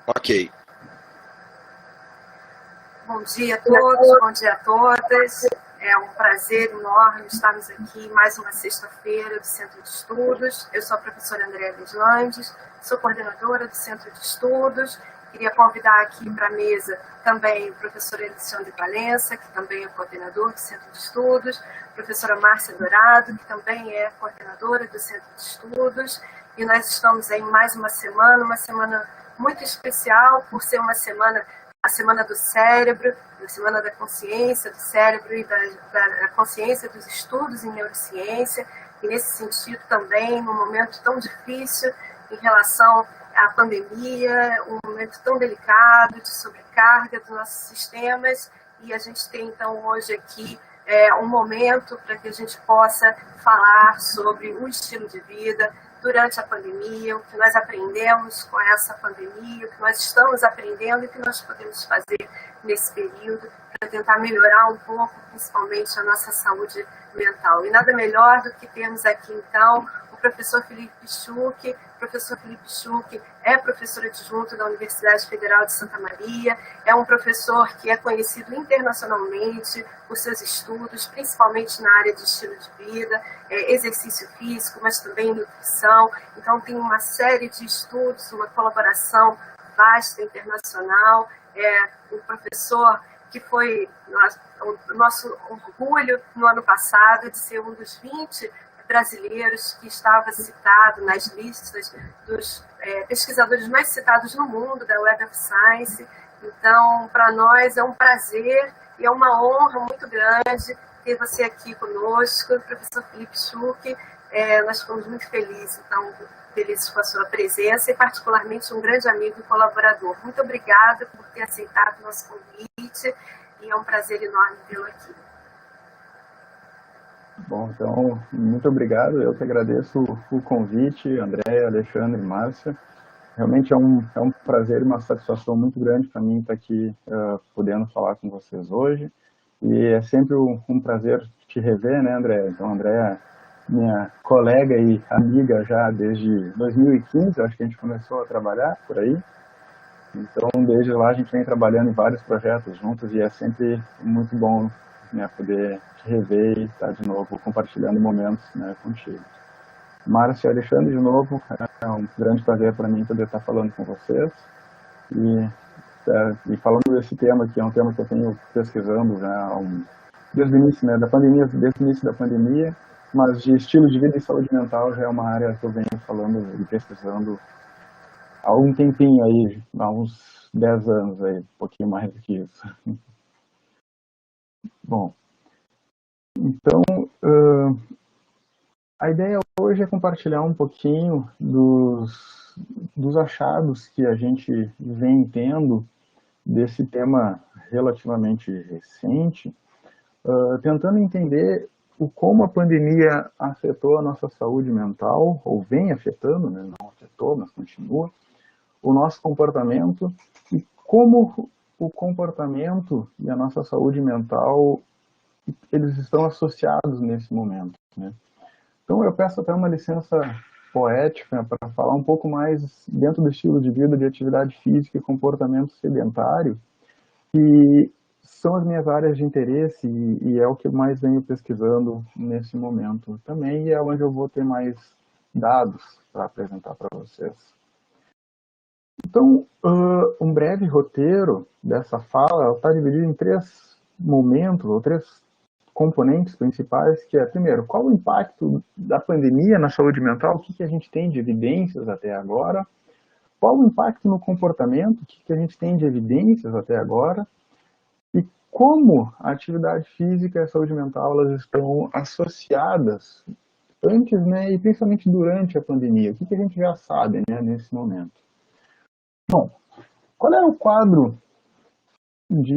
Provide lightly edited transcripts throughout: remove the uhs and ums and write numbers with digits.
Ok. Bom dia a todos, bom dia a todas. É um prazer enorme estarmos aqui mais uma sexta-feira do Centro de Estudos. Eu sou a professora Andréa Deslandes, sou coordenadora do Centro de Estudos. Queria convidar aqui para a mesa também o professor Alexandre Valença, que também é coordenador do Centro de Estudos, a professora Márcia Dourado, que também é coordenadora do Centro de Estudos. E nós estamos em mais uma semana muito especial, por ser uma semana, a Semana do Cérebro, a Semana da Consciência do Cérebro e da consciência dos estudos em neurociência, e nesse sentido também, num momento tão difícil em relação à pandemia, um momento tão delicado de sobrecarga dos nossos sistemas, e a gente tem então hoje aqui um momento para que a gente possa falar sobre o estilo de vida durante a pandemia, o que nós aprendemos com essa pandemia, o que nós estamos aprendendo e o que nós podemos fazer nesse período para tentar melhorar um pouco, principalmente, a nossa saúde mental. E nada melhor do que termos aqui, então, o professor Felipe Schuch. O professor Felipe Schuch é professor adjunto da Universidade Federal de Santa Maria, é um professor que é conhecido internacionalmente por seus estudos, principalmente na área de estilo de vida, exercício físico, mas também nutrição. Então, tem uma série de estudos, uma colaboração vasta, internacional. É um professor que foi o nosso orgulho no ano passado de ser um dos 20 brasileiros que estava citado nas listas dos pesquisadores mais citados no mundo da Web of Science. Então, para nós é um prazer e é uma honra muito grande ter você aqui conosco, professor Felipe Schuch. Nós ficamos muito felizes, então, felizes com a sua presença e particularmente um grande amigo e colaborador. Muito obrigada por ter aceitado o nosso convite e é um prazer enorme tê-lo aqui. Bom, então, muito obrigado. Eu que agradeço o convite, André, Alexandre e Márcia. Realmente é um prazer e uma satisfação muito grande para mim estar aqui podendo falar com vocês hoje. E é sempre um prazer te rever, né, André? Então, André é minha colega e amiga já desde 2015, acho que a gente começou a trabalhar por aí. Então, desde lá a gente vem trabalhando em vários projetos juntos e é sempre muito bom, né, poder te rever e estar de novo compartilhando momentos, né, contigo. Márcia e Alexandre, de novo, é um grande prazer para mim poder estar falando com vocês e falando desse tema, que é um tema que eu tenho pesquisando já desde o início, né, da pandemia, desde o início da pandemia, mas de estilo de vida e saúde mental já é uma área que eu venho falando e pesquisando há um tempinho aí, há uns 10 anos aí, um pouquinho mais do que isso. Bom, então, a ideia hoje é compartilhar um pouquinho dos achados que a gente vem tendo desse tema relativamente recente, tentando entender como a pandemia afetou a nossa saúde mental, ou vem afetando, né? Não afetou, mas continua, o nosso comportamento e como o comportamento e a nossa saúde mental eles estão associados nesse momento, né? Então eu peço até uma licença poética para falar um pouco mais dentro do estilo de vida de atividade física e comportamento sedentário, que são as minhas áreas de interesse e é o que eu mais venho pesquisando nesse momento também, e é onde eu vou ter mais dados para apresentar para vocês. Então, um breve roteiro dessa fala está dividido em 3 momentos, ou 3 componentes principais, que é, primeiro, qual o impacto da pandemia na saúde mental, o que a gente tem de evidências até agora, qual o impacto no comportamento, o que a gente tem de evidências até agora, e como a atividade física e a saúde mental elas estão associadas antes, né, e principalmente durante a pandemia, o que a gente já sabe, né, nesse momento. Bom, qual é o quadro de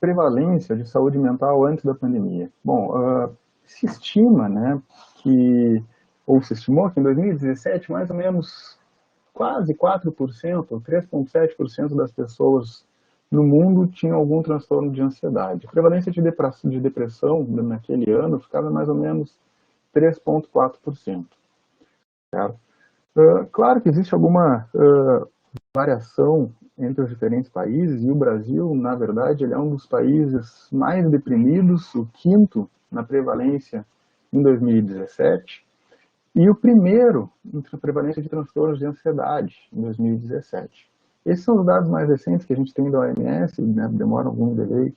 prevalência de saúde mental antes da pandemia? Bom, se estima, né, ou se estimou que em 2017, mais ou menos quase 4%, 3,7% das pessoas no mundo tinham algum transtorno de ansiedade. A prevalência de depressão naquele ano ficava mais ou menos 3,4%. Certo? Claro que existe alguma variação entre os diferentes países, e o Brasil, na verdade, ele é um dos países mais deprimidos, o quinto na prevalência em 2017, e o primeiro entre a prevalência de transtornos de ansiedade em 2017. Esses são os dados mais recentes que a gente tem da OMS, né, demora algum delay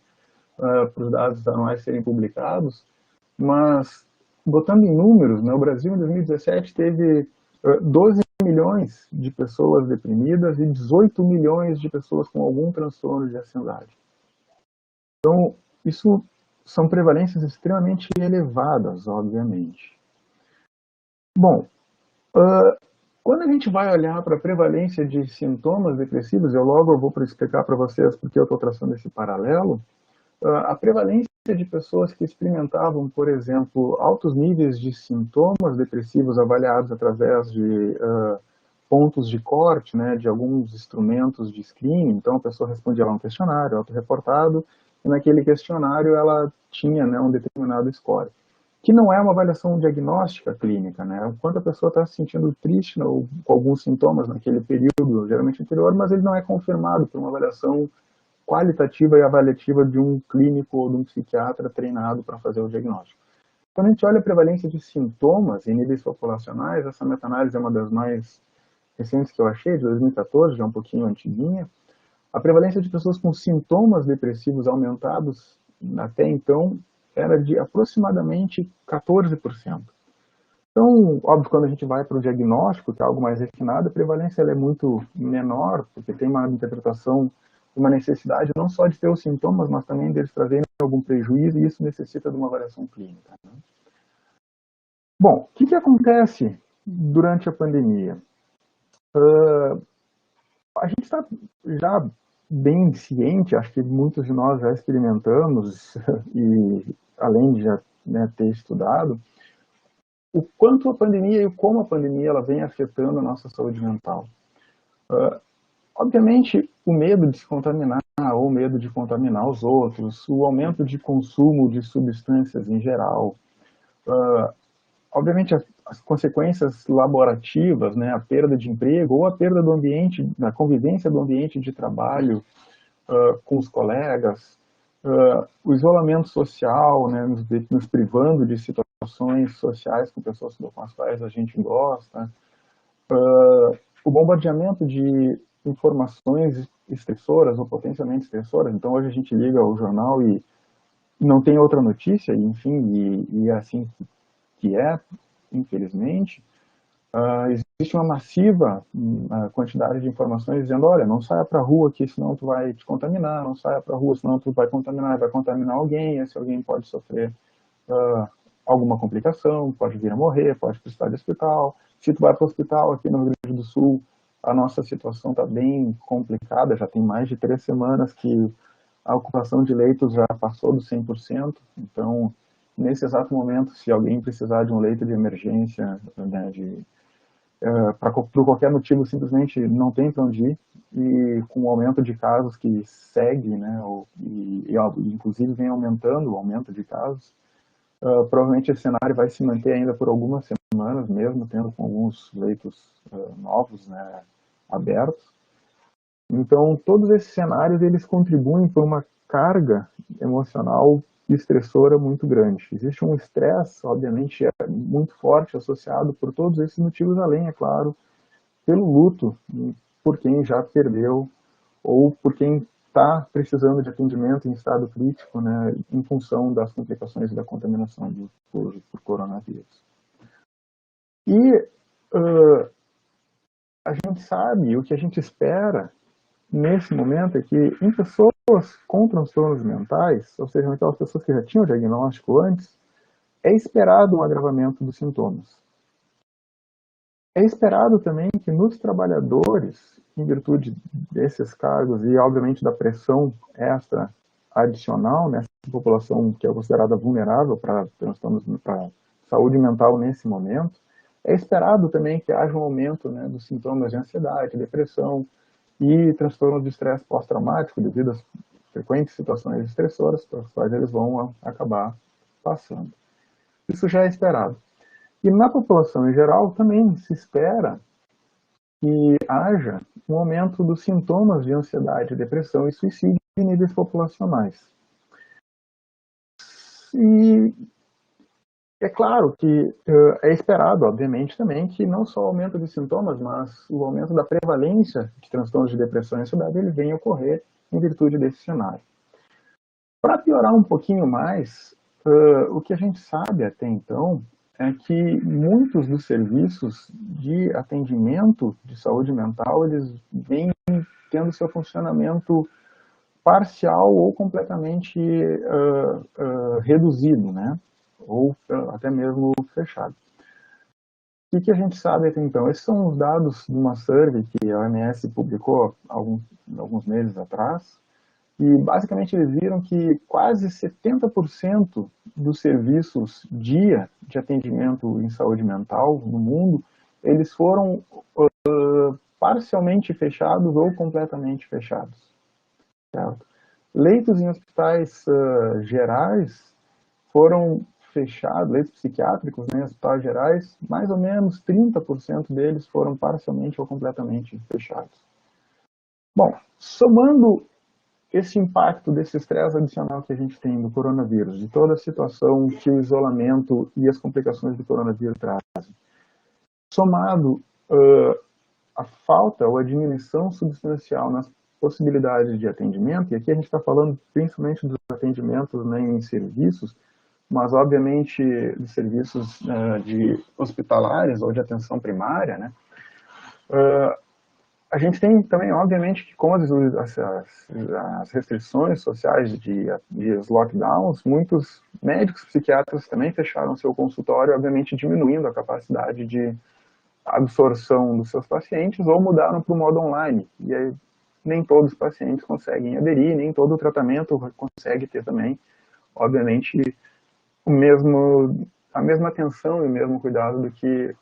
para os dados anuais serem publicados, mas botando em números, né, o Brasil em 2017 teve 12 milhões de pessoas deprimidas e 18 milhões de pessoas com algum transtorno de ansiedade. Então, isso são prevalências extremamente elevadas, obviamente. Bom, quando a gente vai olhar para a prevalência de sintomas depressivos, eu vou explicar para vocês porque eu estou traçando esse paralelo, a prevalência de pessoas que experimentavam, por exemplo, altos níveis de sintomas depressivos avaliados através de pontos de corte, né, de alguns instrumentos de screening. Então, a pessoa respondia a um questionário autorreportado, e naquele questionário ela tinha, né, um determinado score, que não é uma avaliação diagnóstica clínica, né, o quanto a pessoa está se sentindo triste ou com alguns sintomas naquele período, geralmente anterior, mas ele não é confirmado por uma avaliação qualitativa e avaliativa de um clínico ou de um psiquiatra treinado para fazer o diagnóstico. Quando a gente olha a prevalência de sintomas em níveis populacionais, essa meta-análise é uma das mais recentes que eu achei, de 2014, já um pouquinho antiguinha. A prevalência de pessoas com sintomas depressivos aumentados até então era de aproximadamente 14%. Então, óbvio, quando a gente vai para o diagnóstico, que é algo mais refinado, a prevalência ela é muito menor, porque tem uma interpretação, uma necessidade não só de ter os sintomas, mas também deles trazerem algum prejuízo, e isso necessita de uma avaliação clínica, né? Bom, o que acontece durante a pandemia? A gente está já bem ciente, acho que muitos de nós já experimentamos, e além de já, né, ter estudado, o quanto a pandemia e como a pandemia ela vem afetando a nossa saúde mental. Obviamente, o medo de se contaminar ou o medo de contaminar os outros, o aumento de consumo de substâncias em geral, obviamente as consequências laborativas, né, a perda de emprego ou a perda do ambiente, da convivência do ambiente de trabalho com os colegas, o isolamento social, né, nos privando de situações sociais com pessoas com as quais a gente gosta, o bombardeamento de informações estressoras ou potencialmente estressoras. Então, hoje a gente liga o jornal e não tem outra notícia, enfim, e é assim que é, infelizmente. Existe uma massiva quantidade de informações dizendo, olha, não saia para a rua que senão tu vai te contaminar, não saia para a rua senão tu vai contaminar alguém, esse alguém pode sofrer alguma complicação, pode vir a morrer, pode precisar de hospital. Se tu vai para o hospital aqui no Rio Grande do Sul, a nossa situação está bem complicada, já tem mais de 3 semanas que a ocupação de leitos já passou dos 100%, então, nesse exato momento, se alguém precisar de um leito de emergência, né, por qualquer motivo, simplesmente não tem para onde ir, e com o aumento de casos que segue, né, inclusive vem aumentando o aumento de casos, provavelmente esse cenário vai se manter ainda por algumas semanas, mesmo tendo com alguns leitos novos, né, abertos. Então, todos esses cenários, eles contribuem para uma carga emocional estressora muito grande. Existe um estresse, obviamente, muito forte associado por todos esses motivos, além, é claro, pelo luto por quem já perdeu ou por quem está precisando de atendimento em estado crítico, né, em função das complicações da contaminação por coronavírus. E a gente sabe, o que a gente espera nesse momento é que em pessoas com transtornos mentais, ou seja, aquelas pessoas que já tinham diagnóstico antes, é esperado um agravamento dos sintomas. É esperado também que nos trabalhadores, em virtude desses cargos e, obviamente, da pressão extra adicional nessa população que é considerada vulnerável para transtornos, para saúde mental nesse momento, é esperado também que haja um aumento, né, dos sintomas de ansiedade, depressão e transtorno de estresse pós-traumático devido às frequentes situações estressoras pelas quais eles vão acabar passando. Isso já é esperado. E na população em geral também se espera que haja um aumento dos sintomas de ansiedade, depressão e suicídio em níveis populacionais. E é claro que é esperado, obviamente, também que não só o aumento de sintomas, mas o aumento da prevalência de transtornos de depressão e ansiedade ele venha a ocorrer em virtude desse cenário. Para piorar um pouquinho mais, o que a gente sabe até então é que muitos dos serviços de atendimento de saúde mental, eles vêm tendo seu funcionamento parcial ou completamente reduzido, né? Ou até mesmo fechado. O que a gente sabe até então? Esses são os dados de uma survey que a OMS publicou alguns meses atrás, e basicamente eles viram que quase 70% dos serviços dia de atendimento em saúde mental no mundo, eles foram parcialmente fechados ou completamente fechados. Certo? Leitos em hospitais gerais foram fechados, leitos psiquiátricos em hospitais gerais, mais ou menos 30% deles foram parcialmente ou completamente fechados. Bom, somando esse impacto desse estresse adicional que a gente tem do coronavírus, de toda a situação que o isolamento e as complicações do coronavírus trazem, somado a falta ou a diminuição substancial nas possibilidades de atendimento, e aqui a gente está falando principalmente dos atendimentos, né, em serviços, mas obviamente de serviços de hospitalares ou de atenção primária, né, a gente tem também, obviamente, que com as restrições sociais de os lockdowns, muitos médicos psiquiatras também fecharam seu consultório, obviamente diminuindo a capacidade de absorção dos seus pacientes ou mudaram para o modo online. E aí nem todos os pacientes conseguem aderir, nem todo o tratamento consegue ter também, obviamente, a mesma atenção e o mesmo cuidado do que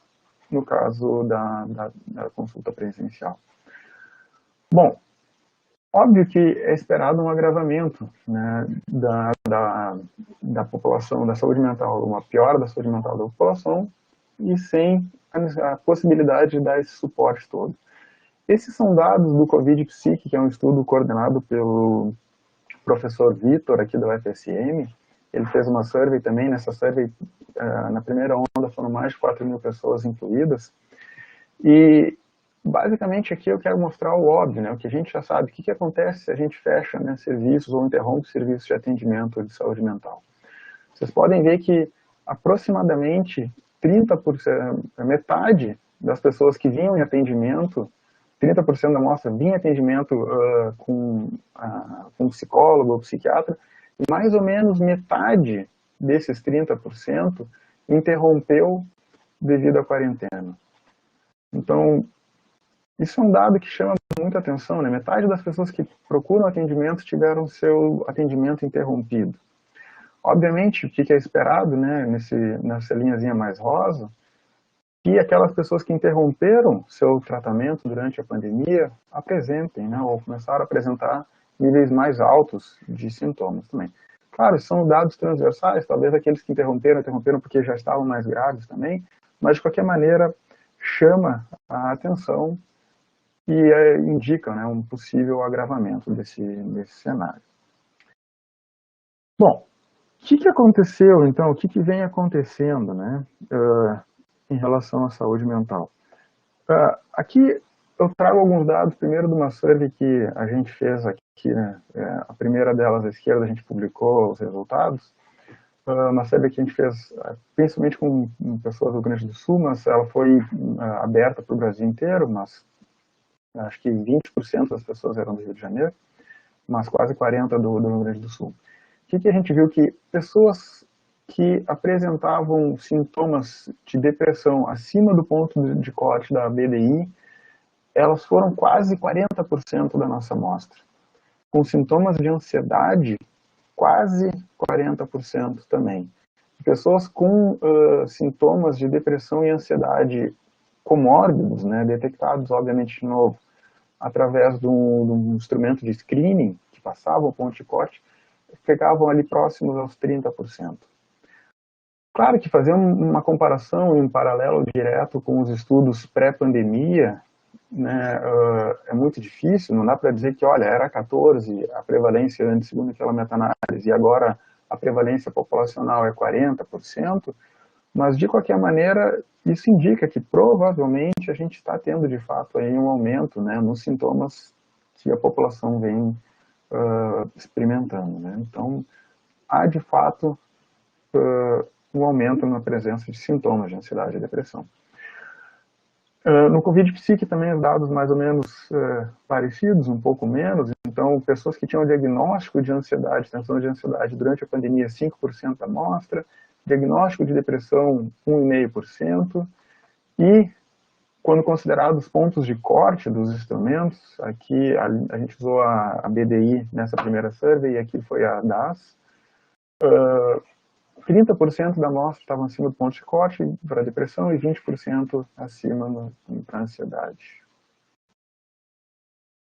no caso da consulta presencial. Bom, óbvio que é esperado um agravamento, né, da população, da saúde mental, uma piora da saúde mental da população, e sem a possibilidade de dar esse suporte todo. Esses são dados do Covid Psique, que é um estudo coordenado pelo professor Vitor, aqui da UFSM. Ele fez uma survey também, nessa survey, na primeira onda foram mais de 4.000 pessoas incluídas, e basicamente aqui eu quero mostrar o óbvio, né, o que a gente já sabe, o que acontece se a gente fecha, né, serviços ou interrompe serviços de atendimento de saúde mental. Vocês podem ver que aproximadamente 30%, metade das pessoas que vinham em atendimento, 30% da amostra vinha em atendimento com psicólogo ou psiquiatra, e mais ou menos metade desses 30% interrompeu devido à quarentena. Então, isso é um dado que chama muita atenção, né? Metade das pessoas que procuram atendimento tiveram seu atendimento interrompido. Obviamente, o que é esperado, né, nessa linhazinha mais rosa, que aquelas pessoas que interromperam seu tratamento durante a pandemia apresentem, né, ou começaram a apresentar níveis mais altos de sintomas também. Claro, são dados transversais, talvez aqueles que interromperam porque já estavam mais graves também, mas de qualquer maneira chama a atenção e indica, né, um possível agravamento desse cenário. Bom, o que aconteceu, então, o que vem acontecendo, né, em relação à saúde mental? Aqui eu trago alguns dados, primeiro de uma survey que a gente fez aqui, né, a primeira delas à esquerda, a gente publicou os resultados, uma survey que a gente fez principalmente com pessoas do Rio Grande do Sul, mas ela foi aberta para o Brasil inteiro, mas acho que 20% das pessoas eram do Rio de Janeiro, mas quase 40% do Rio Grande do Sul. O que a gente viu? Que pessoas que apresentavam sintomas de depressão acima do ponto de corte da BDI, elas foram quase 40% da nossa amostra. Com sintomas de ansiedade, quase 40% também. Pessoas com sintomas de depressão e ansiedade comórbidos, né, detectados, obviamente, de novo, através de um instrumento de screening, que passava o ponto de corte, pegavam ali próximos aos 30%. Claro que fazer uma comparação e um paralelo direto com os estudos pré-pandemia, né, é muito difícil, não dá para dizer que, olha, era 14 a prevalência antes, segundo aquela meta-análise, e agora a prevalência populacional é 40%, mas, de qualquer maneira, isso indica que provavelmente a gente está tendo, de fato, aí um aumento, né, nos sintomas que a população vem experimentando, né? Então, há, de fato, um aumento na presença de sintomas de ansiedade e depressão. No Covid-Psique também os dados mais ou menos parecidos, um pouco menos. Então, pessoas que tinham diagnóstico de ansiedade, transtorno de ansiedade durante a pandemia, 5% da amostra, diagnóstico de depressão, 1,5%, e quando considerados pontos de corte dos instrumentos, aqui a gente usou a BDI nessa primeira survey, e aqui foi a DAS, 30% da amostra estavam acima do ponto de corte para depressão e 20% acima para ansiedade.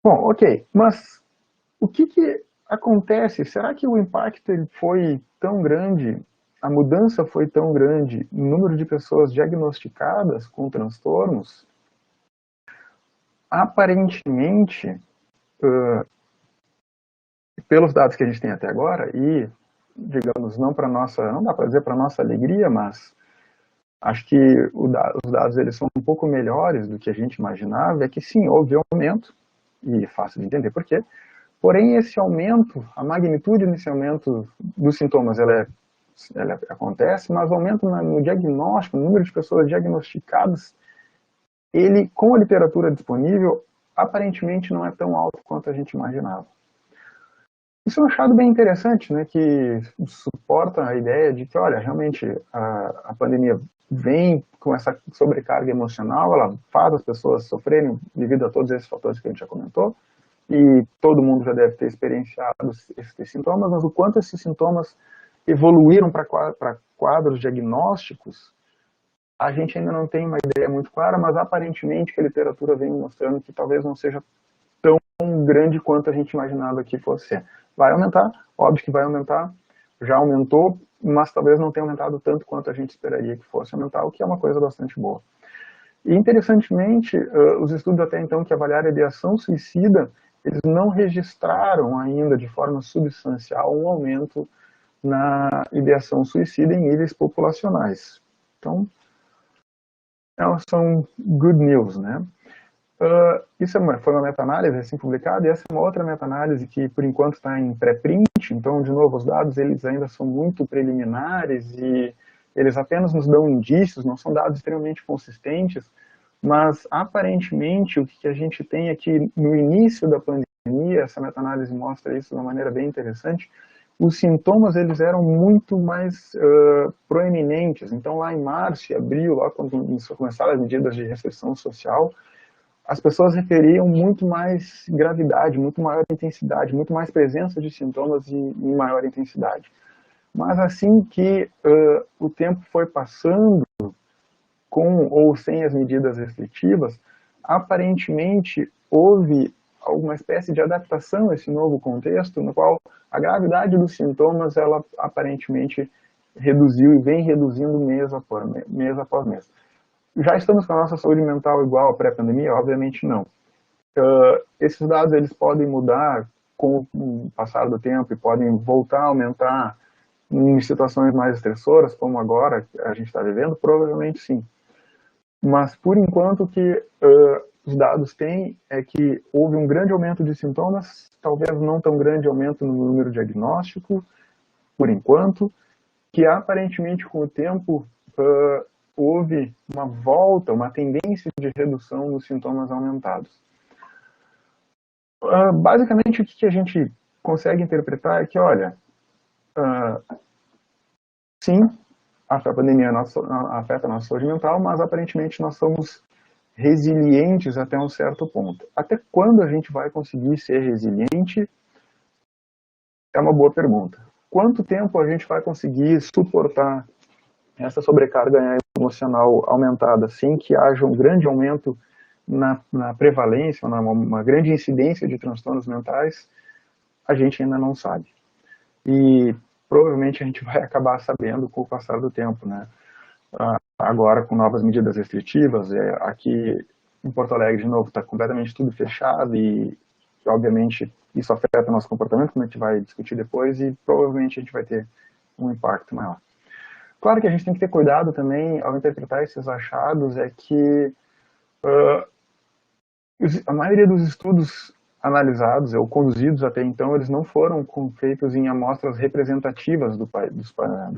Bom, ok, mas o que acontece? Será que o impacto ele foi tão grande, a mudança foi tão grande no número de pessoas diagnosticadas com transtornos? Aparentemente, pelos dados que a gente tem até agora, e, digamos, não dá para dizer para nossa alegria, mas acho que os dados eles são um pouco melhores do que a gente imaginava, é que sim, houve aumento, e é fácil de entender por quê, porém esse aumento, a magnitude desse aumento dos sintomas, ela acontece, mas o aumento no diagnóstico, no número de pessoas diagnosticadas, ele, com a literatura disponível, aparentemente não é tão alto quanto a gente imaginava. Isso é um achado bem interessante, né, que suporta a ideia de que, olha, realmente a pandemia vem com essa sobrecarga emocional, ela faz as pessoas sofrerem devido a todos esses fatores que a gente já comentou, e todo mundo já deve ter experienciado esses sintomas, mas o quanto esses sintomas evoluíram para quadros diagnósticos, a gente ainda não tem uma ideia muito clara, mas aparentemente a literatura vem mostrando que talvez não seja tão grande quanto a gente imaginava que fosse. Vai aumentar, óbvio que vai aumentar, já aumentou, mas talvez não tenha aumentado tanto quanto a gente esperaria que fosse aumentar, o que é uma coisa bastante boa. E, interessantemente, os estudos até então que avaliaram a ideação suicida, eles não registraram ainda de forma substancial um aumento na ideação suicida em níveis populacionais. Então, são good news, né? Isso foi uma meta-análise recém-publicada, e essa é uma outra meta-análise que, por enquanto, está em pré-print, então, de novo, os dados eles ainda são muito preliminares e eles apenas nos dão indícios, não são dados extremamente consistentes, mas, aparentemente, o que a gente tem aqui no início da pandemia, essa meta-análise mostra isso de uma maneira bem interessante, os sintomas eles eram muito mais proeminentes. Então, lá em março e abril, lá quando começaram as medidas de restrição social, as pessoas referiam muito mais gravidade, muito maior intensidade, muito mais presença de sintomas em maior intensidade. Mas assim que o tempo foi passando, com ou sem as medidas restritivas, aparentemente houve alguma espécie de adaptação a esse novo contexto, no qual a gravidade dos sintomas, ela aparentemente reduziu e vem reduzindo mês após mês. Já estamos com a nossa saúde mental igual à pré-pandemia? Obviamente não. Esses dados eles podem mudar com o passar do tempo e podem voltar a aumentar em situações mais estressoras, como agora a gente está vivendo? Provavelmente sim. Mas, por enquanto, o que os dados têm é que houve um grande aumento de sintomas, talvez não tão grande aumento no número diagnóstico, por enquanto, que aparentemente com o tempo houve uma volta, uma tendência de redução nos sintomas aumentados. Basicamente, o que a gente consegue interpretar é que, olha, sim, a pandemia afeta a nossa saúde mental, mas aparentemente nós somos resilientes até um certo ponto. Até quando a gente vai conseguir ser resiliente? É uma boa pergunta. Quanto tempo a gente vai conseguir suportar essa sobrecarga emocional aumentada sem que haja um grande aumento na prevalência, uma grande incidência de transtornos mentais? A gente ainda não sabe. E provavelmente a gente vai acabar sabendo com o passar do tempo, né? Agora com novas medidas restritivas, aqui em Porto Alegre, de novo, está completamente tudo fechado e, obviamente, isso afeta o nosso comportamento, como a gente vai discutir depois, e provavelmente a gente vai ter um impacto maior. Claro que a gente tem que ter cuidado também ao interpretar esses achados, é que a maioria dos estudos analisados ou conduzidos até então, eles não foram feitos em amostras representativas dos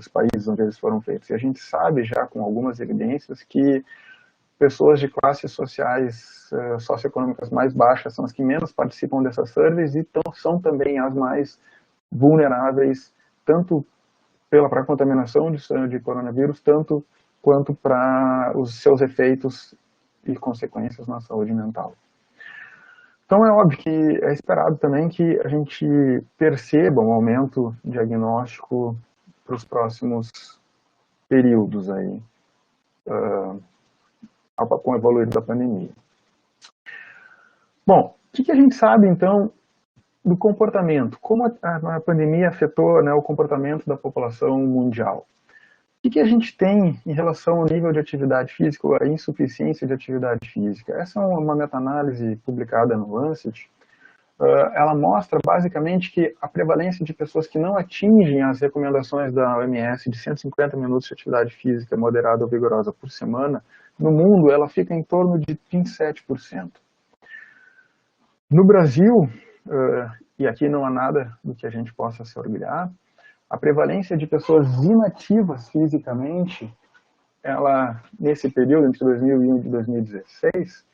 países onde eles foram feitos. E a gente sabe já com algumas evidências que pessoas de classes sociais socioeconômicas mais baixas são as que menos participam dessas surveys e são também as mais vulneráveis, tanto para a contaminação de coronavírus, tanto quanto para os seus efeitos e consequências na saúde mental. Então é óbvio que é esperado também que a gente perceba um aumento diagnóstico para os próximos períodos aí, com o evoluir da pandemia. Bom, o que a gente sabe então do comportamento? Como a pandemia afetou, né, o comportamento da população mundial? O que a gente tem em relação ao nível de atividade física, ou a insuficiência de atividade física? Essa é uma meta-análise publicada no Lancet. Ela mostra basicamente que a prevalência de pessoas que não atingem as recomendações da OMS de 150 minutos de atividade física moderada ou vigorosa por semana, no mundo ela fica em torno de 27%. No Brasil, e aqui não há nada do que a gente possa se orgulhar, a prevalência de pessoas inativas fisicamente, ela, nesse período entre 2001 e 2016,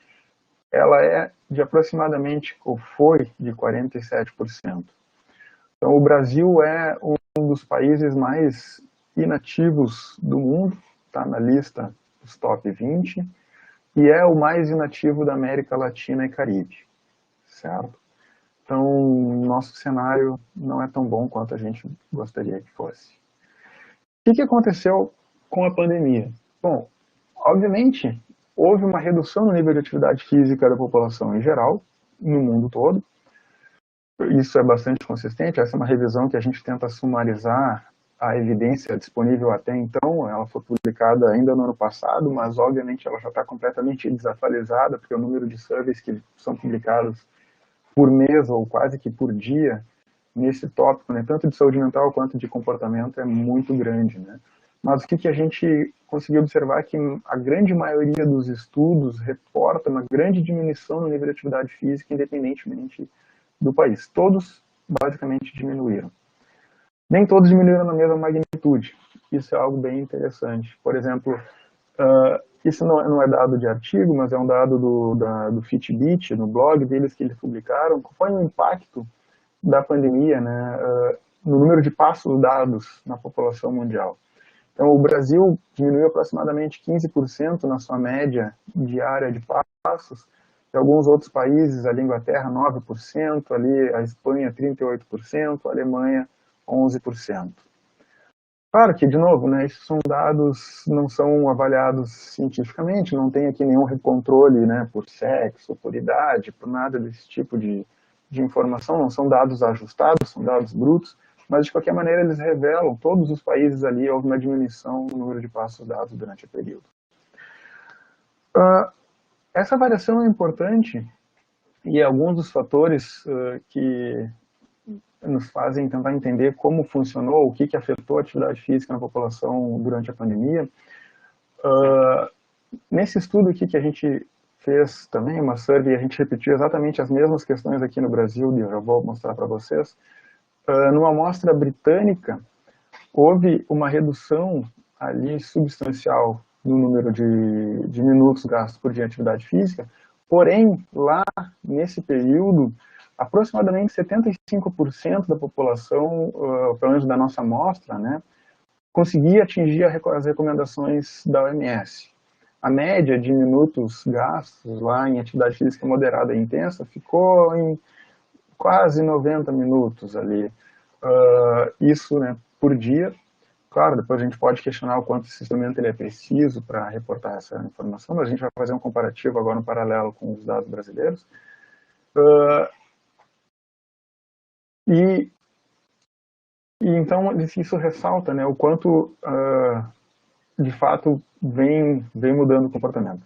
ela é de aproximadamente, ou foi de 47%. Então, o Brasil é um dos países mais inativos do mundo, está na lista dos top 20, e é o mais inativo da América Latina e Caribe, certo? Então, nosso cenário não é tão bom quanto a gente gostaria que fosse. O que aconteceu com a pandemia? Bom, obviamente, houve uma redução no nível de atividade física da população em geral, no mundo todo. Isso é bastante consistente, essa é uma revisão que a gente tenta sumarizar a evidência disponível até então. Ela foi publicada ainda no ano passado, mas obviamente ela já está completamente desatualizada, porque o número de surveys que são publicados por mês ou quase que por dia nesse tópico, né, tanto de saúde mental quanto de comportamento, é muito grande, né? Mas o que a gente conseguiu observar é que a grande maioria dos estudos reporta uma grande diminuição no nível de atividade física, independentemente do país. Todos basicamente diminuíram. Nem todos diminuíram na mesma magnitude. Isso é algo bem interessante. Por exemplo, isso não é dado de artigo, mas é um dado do Fitbit, no blog deles que eles publicaram. Qual foi o impacto da pandemia, né, no número de passos dados na população mundial? Então, o Brasil diminuiu aproximadamente 15% na sua média diária de passos. Em alguns outros países, a Inglaterra 9%, ali a Espanha 38%, a Alemanha 11%. Claro que, de novo, né, esses são dados, não são avaliados cientificamente, não tem aqui nenhum controle, né, por sexo, por idade, por nada desse tipo de informação, não são dados ajustados, são dados brutos, mas de qualquer maneira eles revelam, todos os países ali, houve uma diminuição no número de passos dados durante o período. Essa variação é importante e alguns dos fatores que nos fazem tentar entender como funcionou, o que afetou a atividade física na população durante a pandemia. Nesse estudo aqui que a gente fez também, uma survey, a gente repetiu exatamente as mesmas questões aqui no Brasil, e eu já vou mostrar para vocês. Numa amostra britânica, houve uma redução ali substancial no número de minutos gastos por dia em atividade física, porém, lá nesse período, aproximadamente 75% da população, pelo menos da nossa amostra, né, conseguia atingir as recomendações da OMS. A média de minutos gastos lá em atividade física moderada e intensa ficou em quase 90 minutos ali. Isso, né, por dia. Claro, depois a gente pode questionar o quanto esse instrumento ele é preciso para reportar essa informação, mas a gente vai fazer um comparativo agora no paralelo com os dados brasileiros. E então isso ressalta, né, o quanto de fato vem mudando o comportamento.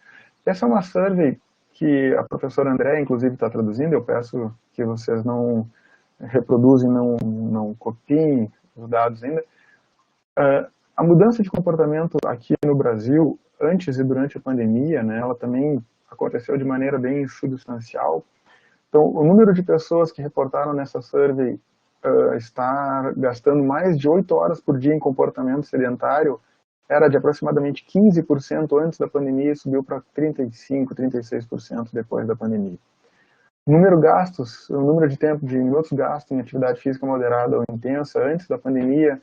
Essa é uma survey que a professora André, inclusive, está traduzindo, eu peço que vocês não reproduzem, não copiem os dados ainda. A mudança de comportamento aqui no Brasil, antes e durante a pandemia, né, ela também aconteceu de maneira bem substancial. Então, o número de pessoas que reportaram nessa survey estar gastando mais de 8 horas por dia em comportamento sedentário era de aproximadamente 15% antes da pandemia e subiu para 35%, 36% depois da pandemia. O número de tempo de minutos gastos em atividade física moderada ou intensa antes da pandemia,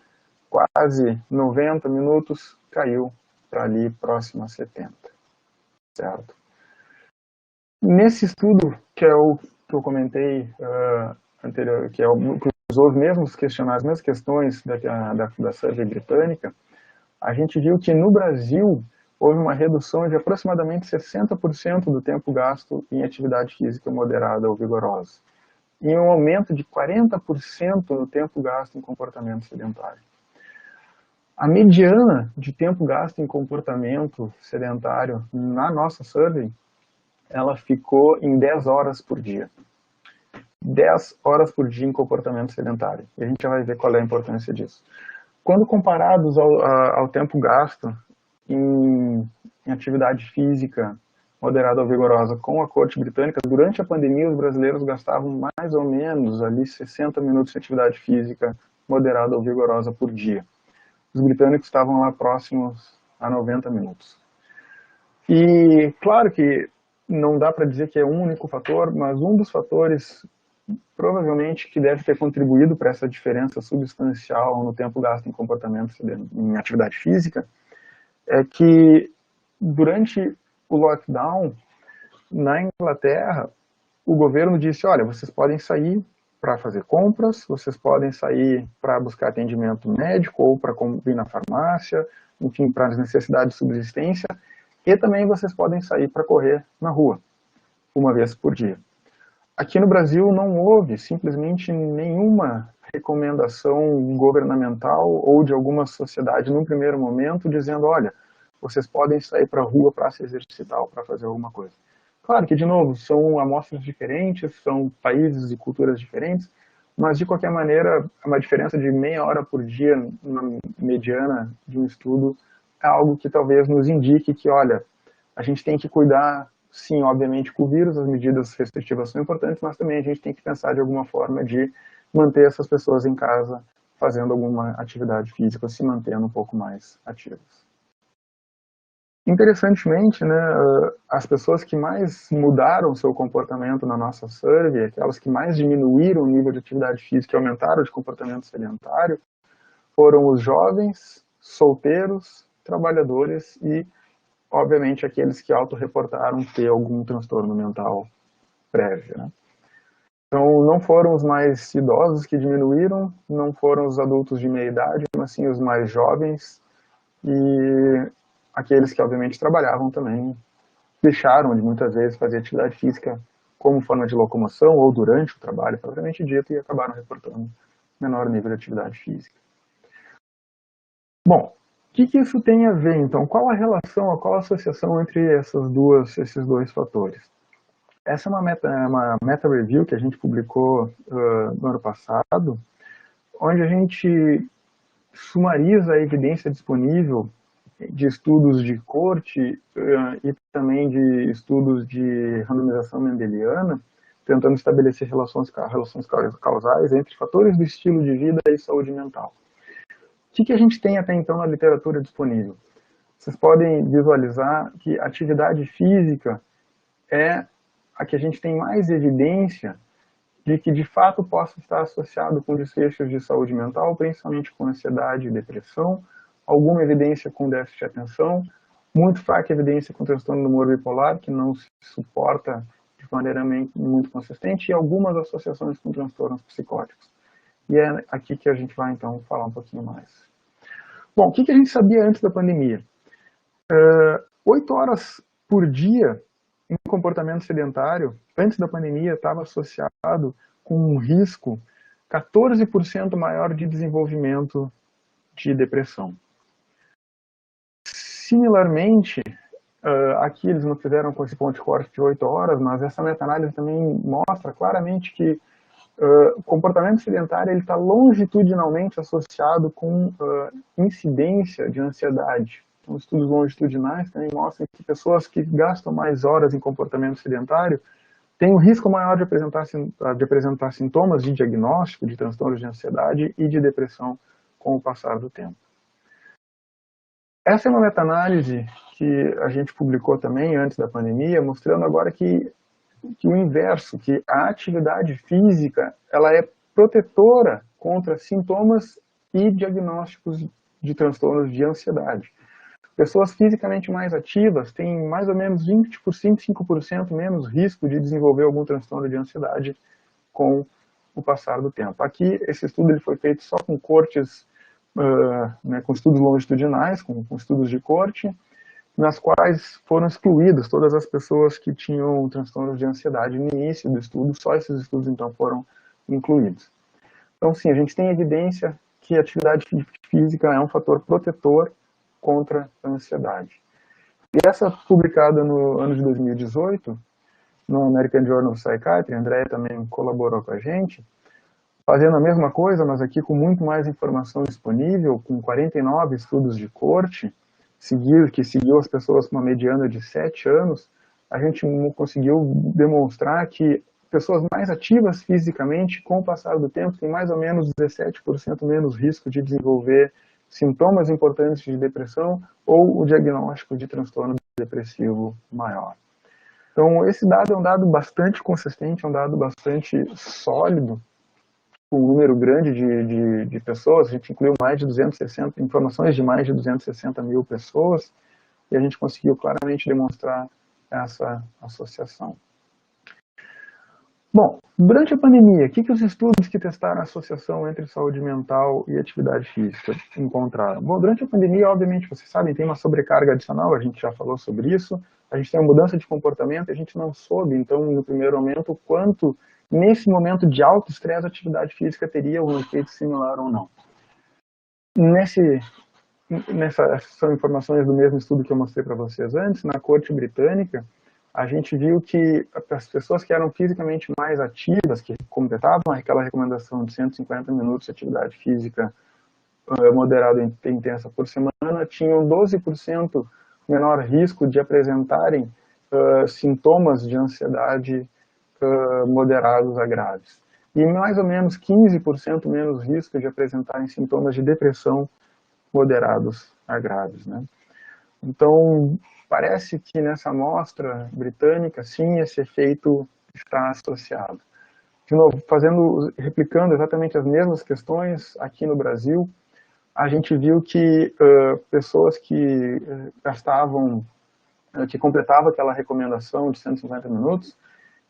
quase 90 minutos, caiu para ali próximo a 70, certo? Nesse estudo, que é o que eu comentei anterior, que é o que usou os mesmos questionários, as mesmas questões da survey britânica, a gente viu que no Brasil houve uma redução de aproximadamente 60% do tempo gasto em atividade física moderada ou vigorosa, e um aumento de 40% no tempo gasto em comportamento sedentário. A mediana de tempo gasto em comportamento sedentário na nossa survey, ela ficou em 10 horas por dia. 10 horas por dia em comportamento sedentário. E a gente já vai ver qual é a importância disso. Quando comparados ao tempo gasto em atividade física moderada ou vigorosa com a corte britânica, durante a pandemia os brasileiros gastavam mais ou menos ali 60 minutos de atividade física moderada ou vigorosa por dia. Os britânicos estavam lá próximos a 90 minutos. E claro que não dá para dizer que é um único fator, mas um dos fatores provavelmente que deve ter contribuído para essa diferença substancial no tempo gasto em comportamento em atividade física é que durante o lockdown na Inglaterra o governo disse, olha, vocês podem sair para fazer compras, vocês podem sair para buscar atendimento médico ou para ir na farmácia, enfim, para as necessidades de subsistência, e também vocês podem sair para correr na rua, uma vez por dia. Aqui no Brasil não houve simplesmente nenhuma recomendação governamental ou de alguma sociedade no primeiro momento dizendo, olha, vocês podem sair para a rua para se exercitar ou para fazer alguma coisa. Claro que, de novo, são amostras diferentes, são países e culturas diferentes, mas de qualquer maneira, uma diferença de meia hora por dia na mediana de um estudo é algo que talvez nos indique que, olha, a gente tem que cuidar, sim, obviamente, com o vírus, as medidas restritivas são importantes, mas também a gente tem que pensar de alguma forma de manter essas pessoas em casa fazendo alguma atividade física, se mantendo um pouco mais ativas. Interessantemente, né, as pessoas que mais mudaram seu comportamento na nossa survey, aquelas que mais diminuíram o nível de atividade física e aumentaram de comportamento sedentário, foram os jovens, solteiros, trabalhadores e, obviamente, aqueles que autorreportaram ter algum transtorno mental prévio, né? Então, não foram os mais idosos que diminuíram, não foram os adultos de meia idade, mas sim os mais jovens e aqueles que, obviamente, trabalhavam também, deixaram de muitas vezes fazer atividade física como forma de locomoção ou durante o trabalho, propriamente dito, e acabaram reportando menor nível de atividade física. Bom, o que isso tem a ver, então? Qual a relação, qual a associação entre esses dois fatores? Essa é uma meta-review que a gente publicou no ano passado, onde a gente sumariza a evidência disponível de estudos de corte e também de estudos de randomização mendeliana, tentando estabelecer relações causais entre fatores do estilo de vida e saúde mental. O que a gente tem até então na literatura disponível? Vocês podem visualizar que a atividade física é a que a gente tem mais evidência de que de fato possa estar associado com desfechos de saúde mental, principalmente com ansiedade e depressão, alguma evidência com déficit de atenção, muito fraca evidência com transtorno do humor bipolar, que não se suporta de maneira muito consistente, e algumas associações com transtornos psicóticos. E é aqui que a gente vai, então, falar um pouquinho mais. Bom, o que a gente sabia antes da pandemia? 8 horas por dia em comportamento sedentário, antes da pandemia, estava associado com um risco 14% maior de desenvolvimento de depressão. Similarmente, Aqui eles não fizeram com esse ponto de corte de 8 horas, mas essa meta-análise também mostra claramente que o comportamento sedentário está longitudinalmente associado com incidência de ansiedade. Então, estudos longitudinais também mostram que pessoas que gastam mais horas em comportamento sedentário têm um risco maior de apresentar sintomas de diagnóstico de transtornos de ansiedade e de depressão com o passar do tempo. Essa é uma meta-análise que a gente publicou também antes da pandemia, mostrando agora que o inverso, que a atividade física ela é protetora contra sintomas e diagnósticos de transtornos de ansiedade. Pessoas fisicamente mais ativas têm mais ou menos 25% menos risco de desenvolver algum transtorno de ansiedade com o passar do tempo. Aqui, esse estudo ele foi feito só com cortes, com estudos longitudinais, com estudos de corte, nas quais foram excluídas todas as pessoas que tinham transtornos de ansiedade no início do estudo, só esses estudos então foram incluídos. Então sim, a gente tem evidência que a atividade física é um fator protetor contra a ansiedade. E essa publicada no ano de 2018, no American Journal of Psychiatry, a Andrea também colaborou com a gente, fazendo a mesma coisa, mas aqui com muito mais informação disponível, com 49 estudos de corte, que seguiu as pessoas com uma mediana de 7 anos, a gente conseguiu demonstrar que pessoas mais ativas fisicamente, com o passar do tempo, têm mais ou menos 17% menos risco de desenvolver sintomas importantes de depressão ou o diagnóstico de transtorno depressivo maior. Então, esse dado é um dado bastante consistente, é um dado bastante sólido, com um número grande de pessoas. A gente incluiu informações de mais de 260 mil pessoas, e a gente conseguiu claramente demonstrar essa associação. Bom, durante a pandemia, o que os estudos que testaram a associação entre saúde mental e atividade física encontraram? Bom, durante a pandemia, obviamente, vocês sabem, tem uma sobrecarga adicional, a gente já falou sobre isso, a gente tem uma mudança de comportamento, a gente não soube, então, no primeiro momento, o quanto, nesse momento de alto estresse, a atividade física teria um efeito similar ou não. Essas são informações do mesmo estudo que eu mostrei para vocês antes, na corte britânica, a gente viu que as pessoas que eram fisicamente mais ativas, que completavam aquela recomendação de 150 minutos de atividade física moderada e intensa por semana, tinham 12% menor risco de apresentarem sintomas de ansiedade moderados a graves. E mais ou menos 15% menos risco de apresentarem sintomas de depressão moderados a graves, né? Então, parece que nessa amostra britânica, sim, esse efeito está associado. De novo, replicando exatamente as mesmas questões aqui no Brasil, a gente viu que pessoas que que completavam aquela recomendação de 150 minutos,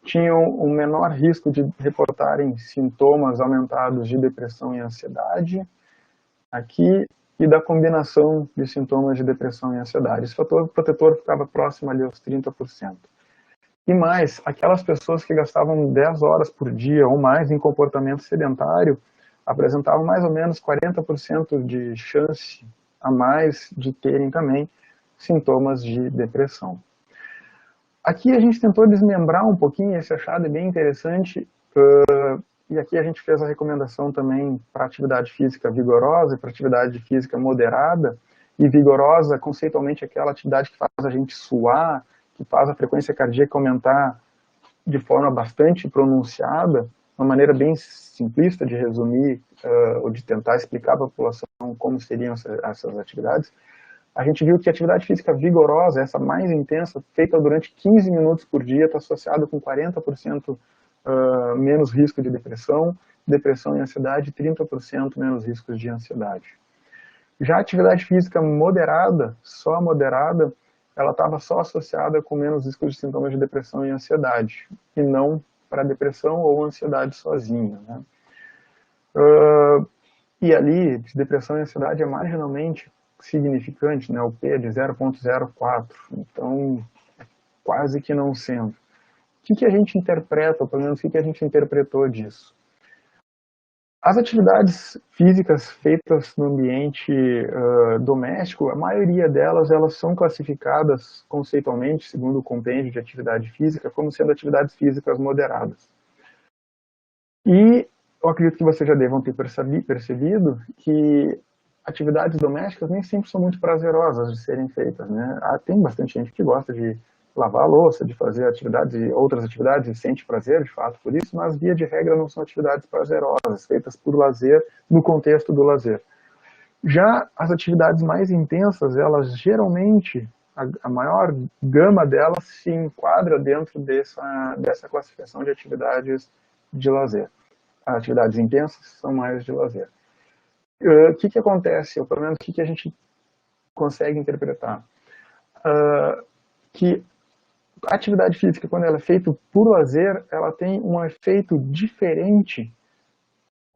tinham um menor risco de reportarem sintomas aumentados de depressão e ansiedade, aqui, e da combinação de sintomas de depressão e ansiedade. Esse fator protetor ficava próximo ali aos 30%. E mais, aquelas pessoas que gastavam 10 horas por dia ou mais em comportamento sedentário, apresentavam mais ou menos 40% de chance a mais de terem também sintomas de depressão. Aqui a gente tentou desmembrar um pouquinho, esse achado é bem interessante, e aqui a gente fez a recomendação também para atividade física vigorosa e para atividade física moderada. E vigorosa, conceitualmente, é aquela atividade que faz a gente suar, que faz a frequência cardíaca aumentar de forma bastante pronunciada, uma maneira bem simplista de resumir ou de tentar explicar para a população como seriam essas atividades. A gente viu que a atividade física vigorosa, essa mais intensa, feita durante 15 minutos por dia, está associada com 40% menos risco de depressão e ansiedade, 30% menos riscos de ansiedade. Já a atividade física moderada, só moderada, ela estava só associada com menos risco de sintomas de depressão e ansiedade, e não para depressão ou ansiedade sozinha, né? E ali, depressão e ansiedade é marginalmente significante, né? O P é de 0,04, então quase que não sendo. O que a gente interpreta, ou pelo menos o que a gente interpretou disso? As atividades físicas feitas no ambiente doméstico, a maioria delas, elas são classificadas conceitualmente, segundo o compêndio de atividade física, como sendo atividades físicas moderadas. E eu acredito que vocês já devam ter percebido que atividades domésticas nem sempre são muito prazerosas de serem feitas, né? Tem bastante gente que gosta de lavar a louça, de fazer outras atividades e sente prazer, de fato, por isso, mas via de regra não são atividades prazerosas, feitas por lazer, no contexto do lazer. Já as atividades mais intensas, elas geralmente, a maior gama delas se enquadra dentro dessa classificação de atividades de lazer. As atividades intensas são mais de lazer. O que acontece, ou pelo menos o que a gente consegue interpretar? Que a atividade física, quando ela é feita por lazer, ela tem um efeito diferente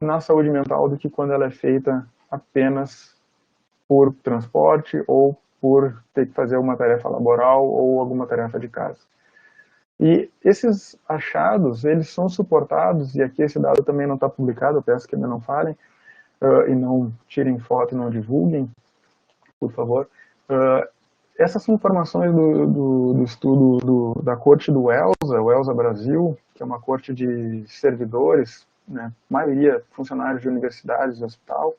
na saúde mental do que quando ela é feita apenas por transporte ou por ter que fazer uma tarefa laboral ou alguma tarefa de casa. E esses achados, eles são suportados, e aqui esse dado também não está publicado, eu peço que ainda não falem, e não tirem foto e não divulguem, por favor. Essas são informações do estudo da corte do ELSA, o ELSA Brasil, que é uma corte de servidores, né, maioria funcionários de universidades e hospital.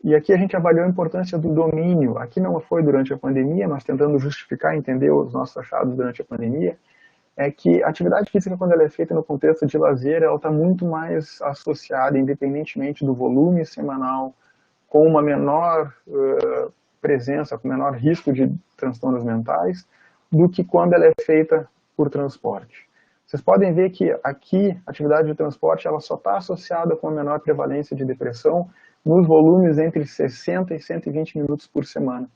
E aqui a gente avaliou a importância do domínio. Aqui não foi durante a pandemia, mas tentando justificar e entender os nossos achados durante a pandemia, é que a atividade física, quando ela é feita no contexto de lazer, ela está muito mais associada, independentemente do volume semanal, com uma menor presença, com menor risco de transtornos mentais, do que quando ela é feita por transporte. Vocês podem ver que aqui, a atividade de transporte, ela só está associada com a menor prevalência de depressão nos volumes entre 60 e 120 minutos por semana.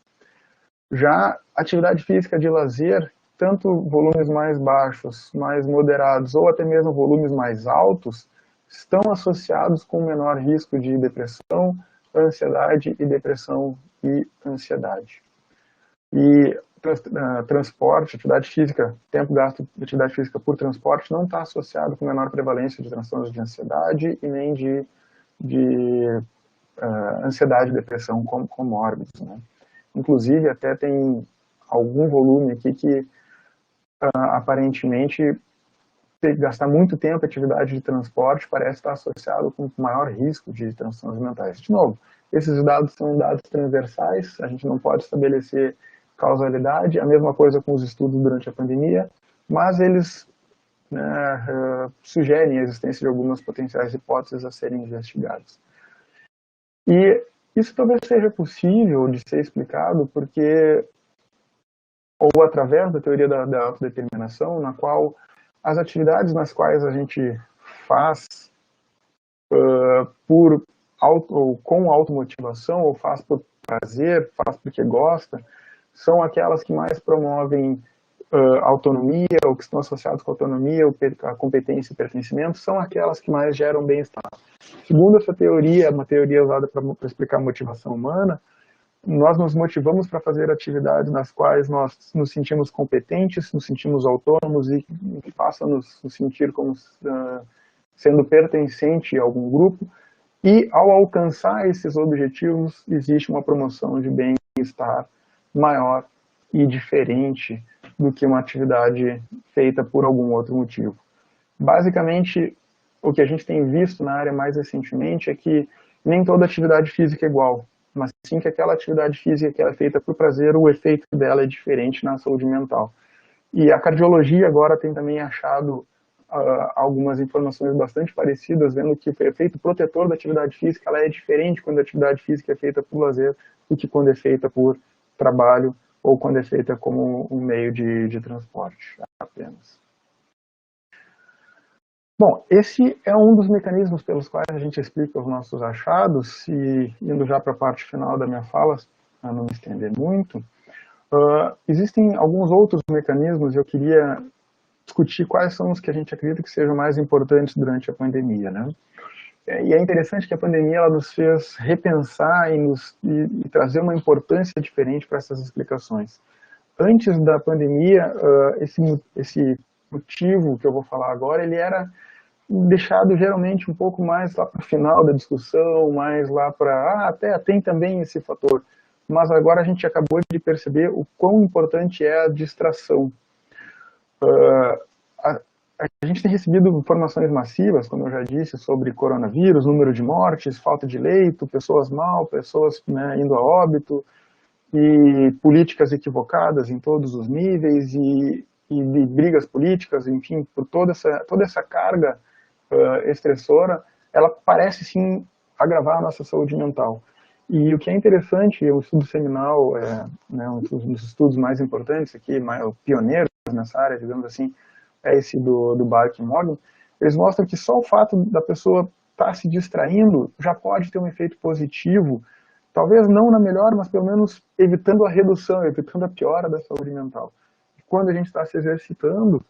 Já a atividade física de lazer, tanto volumes mais baixos, mais moderados, ou até mesmo volumes mais altos, estão associados com menor risco de depressão, ansiedade e depressão e ansiedade. E transporte, atividade física, tempo gasto de atividade física por transporte não está associado com menor prevalência de transtornos de ansiedade e nem de ansiedade e depressão comórbidos, né? Inclusive, até tem algum volume aqui que aparentemente gastar muito tempo em atividade de transporte parece estar associado com maior risco de transtornos mentais. De novo, esses dados são dados transversais, a gente não pode estabelecer causalidade, a mesma coisa com os estudos durante a pandemia, mas eles sugerem a existência de algumas potenciais hipóteses a serem investigadas. E isso talvez seja possível de ser explicado porque, ou através da teoria da autodeterminação, na qual as atividades nas quais a gente faz ou com automotivação, ou faz por prazer, faz porque gosta, são aquelas que mais promovem autonomia, ou que estão associadas com autonomia, a competência e pertencimento, são aquelas que mais geram bem-estar. Segundo essa teoria, uma teoria usada para explicar a motivação humana, nós nos motivamos para fazer atividades nas quais nós nos sentimos competentes, nos sentimos autônomos e que façam nos sentir como sendo pertencente a algum grupo. E ao alcançar esses objetivos, existe uma promoção de bem-estar maior e diferente do que uma atividade feita por algum outro motivo. Basicamente, o que a gente tem visto na área mais recentemente é que nem toda atividade física é igual, mas sim que aquela atividade física que é feita por prazer, o efeito dela é diferente na saúde mental. E a cardiologia agora tem também achado algumas informações bastante parecidas, vendo que o efeito protetor da atividade física ela é diferente quando a atividade física é feita por lazer do que quando é feita por trabalho ou quando é feita como um meio de transporte apenas. Bom, esse é um dos mecanismos pelos quais a gente explica os nossos achados, e indo já para a parte final da minha fala, para não me estender muito, existem alguns outros mecanismos e eu queria discutir quais são os que a gente acredita que sejam mais importantes durante a pandemia, né? E é interessante que a pandemia ela nos fez repensar e trazer uma importância diferente para essas explicações. Antes da pandemia, esse motivo que eu vou falar agora, ele era deixado geralmente um pouco mais lá para o final da discussão, mais lá para, até tem também esse fator. Mas agora a gente acabou de perceber o quão importante é a distração. A gente tem recebido informações massivas, como eu já disse, sobre coronavírus, número de mortes, falta de leito, pessoas mal, pessoas, né, indo a óbito, e políticas equivocadas em todos os níveis, e brigas políticas, enfim, por toda essa carga estressora, ela parece sim agravar a nossa saúde mental. E o que é interessante, o estudo seminal, né, um dos estudos mais importantes aqui, pioneiros nessa área, digamos assim, é esse do Bark e Morgan. Eles mostram que só o fato da pessoa estar se distraindo já pode ter um efeito positivo, talvez não na melhor, mas pelo menos evitando a redução, evitando a piora da saúde mental. Quando a gente está se exercitando,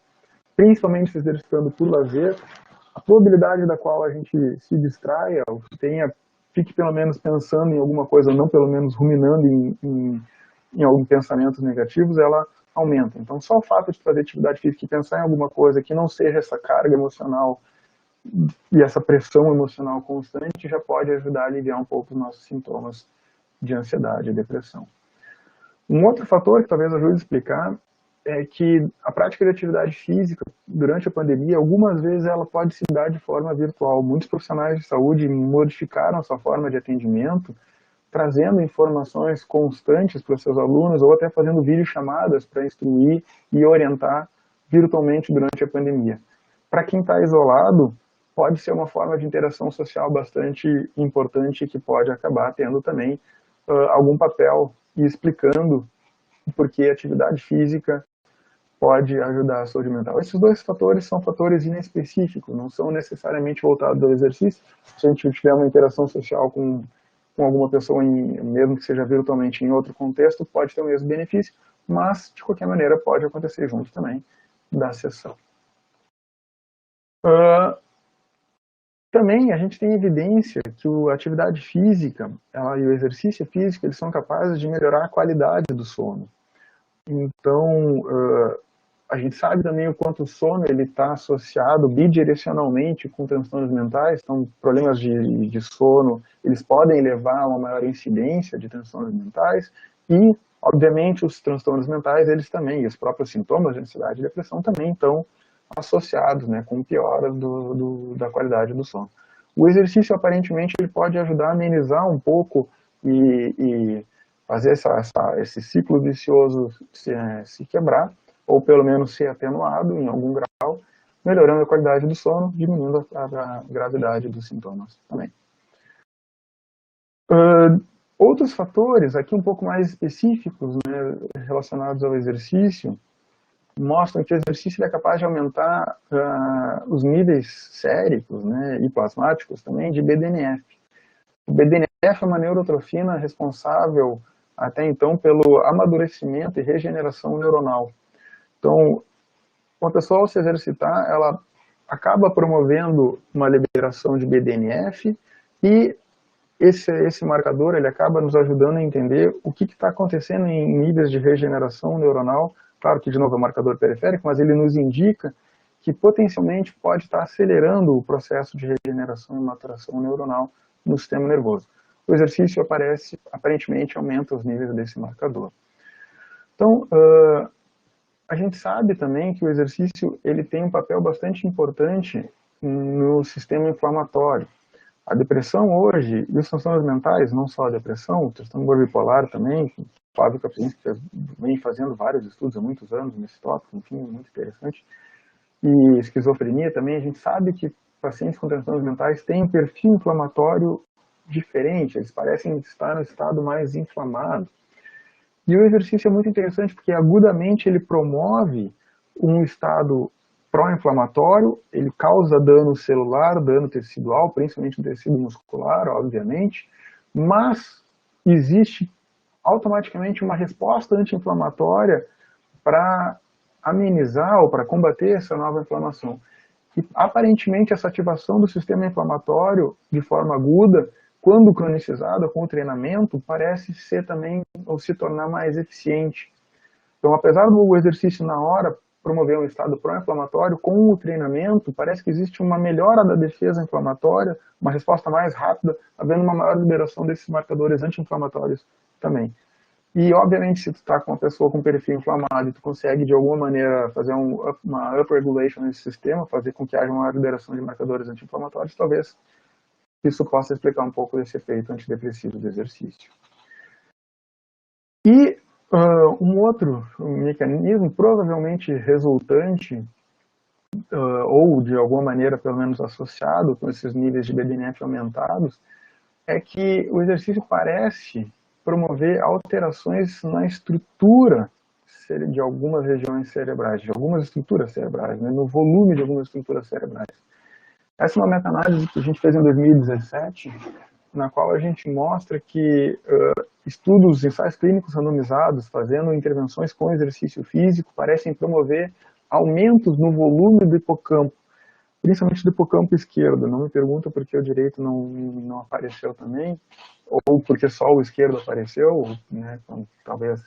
principalmente se exercitando por lazer, a probabilidade da qual a gente se distraia, ou fique pelo menos pensando em alguma coisa, não pelo menos ruminando em alguns pensamentos negativos, ela aumenta. Então, só o fato de fazer atividade física e pensar em alguma coisa que não seja essa carga emocional e essa pressão emocional constante já pode ajudar a aliviar um pouco os nossos sintomas de ansiedade e depressão. Um outro fator que talvez ajude a explicar é que a prática de atividade física durante a pandemia, algumas vezes ela pode se dar de forma virtual. Muitos profissionais de saúde modificaram a sua forma de atendimento, trazendo informações constantes para os seus alunos, ou até fazendo videochamadas para instruir e orientar virtualmente durante a pandemia. Para quem está isolado, pode ser uma forma de interação social bastante importante que pode acabar tendo também algum papel e explicando porque a atividade física pode ajudar a saúde mental. Esses dois fatores são fatores inespecíficos, não são necessariamente voltados ao exercício. Se a gente tiver uma interação social com alguma pessoa, mesmo que seja virtualmente em outro contexto, pode ter o mesmo benefício, mas, de qualquer maneira, pode acontecer junto também da sessão. Também a gente tem evidência que a atividade física e o exercício físico, eles são capazes de melhorar a qualidade do sono. Então, a gente sabe também o quanto o sono está associado bidirecionalmente com transtornos mentais. Então, problemas de sono, eles podem levar a uma maior incidência de transtornos mentais e, obviamente, os transtornos mentais, eles também, e os próprios sintomas de ansiedade e depressão também estão associados, né, com piora da qualidade do sono. O exercício, aparentemente, ele pode ajudar a amenizar um pouco e fazer esse ciclo vicioso se quebrar, ou pelo menos ser atenuado em algum grau, melhorando a qualidade do sono, diminuindo a gravidade dos sintomas também. Outros fatores, aqui um pouco mais específicos, né, relacionados ao exercício, mostram que o exercício é capaz de aumentar os níveis séricos, né, e plasmáticos também de BDNF. O BDNF é uma neurotrofina responsável até então pelo amadurecimento e regeneração neuronal. Então, uma pessoa ao se exercitar, ela acaba promovendo uma liberação de BDNF e esse marcador ele acaba nos ajudando a entender o que está acontecendo em níveis de regeneração neuronal. Claro que, de novo, é um marcador periférico, mas ele nos indica que potencialmente pode estar acelerando o processo de regeneração e maturação neuronal no sistema nervoso. O exercício aparentemente aumenta os níveis desse marcador. Então, a gente sabe também que o exercício ele tem um papel bastante importante no sistema inflamatório. A depressão hoje, e os transtornos mentais, não só a depressão, o transtorno bipolar também, o Fábio Kapinski vem fazendo vários estudos há muitos anos nesse tópico, enfim, muito interessante. E esquizofrenia também, a gente sabe que pacientes com transtornos mentais têm um perfil inflamatório diferente, eles parecem estar no estado mais inflamado. E o exercício é muito interessante porque agudamente ele promove um estado pró-inflamatório, ele causa dano celular, dano tecidual, principalmente no tecido muscular, obviamente, mas existe automaticamente uma resposta anti-inflamatória para amenizar ou para combater essa nova inflamação. E aparentemente essa ativação do sistema inflamatório de forma aguda, quando cronicizada com o treinamento, parece ser também ou se tornar mais eficiente. Então, apesar do exercício na hora promover um estado pró-inflamatório, com o treinamento, parece que existe uma melhora da defesa inflamatória, uma resposta mais rápida, havendo uma maior liberação desses marcadores anti-inflamatórios também. E, obviamente, se tu está com uma pessoa com perfil inflamado e tu consegue, de alguma maneira, fazer uma upregulation nesse sistema, fazer com que haja uma liberação de marcadores anti-inflamatórios, talvez isso possa explicar um pouco desse efeito antidepressivo do exercício. E um outro mecanismo, provavelmente resultante, ou de alguma maneira, pelo menos associado com esses níveis de BDNF aumentados, é que o exercício parece promover alterações na estrutura de algumas regiões cerebrais, de algumas estruturas cerebrais, né, no volume de algumas estruturas cerebrais. Essa é uma meta-análise que a gente fez em 2017, na qual a gente mostra que estudos, ensaios clínicos randomizados, fazendo intervenções com exercício físico, parecem promover aumentos no volume do hipocampo, principalmente do hipocampo esquerdo. Não me pergunta por que o direito não apareceu também, ou porque só o esquerdo apareceu, né, então, talvez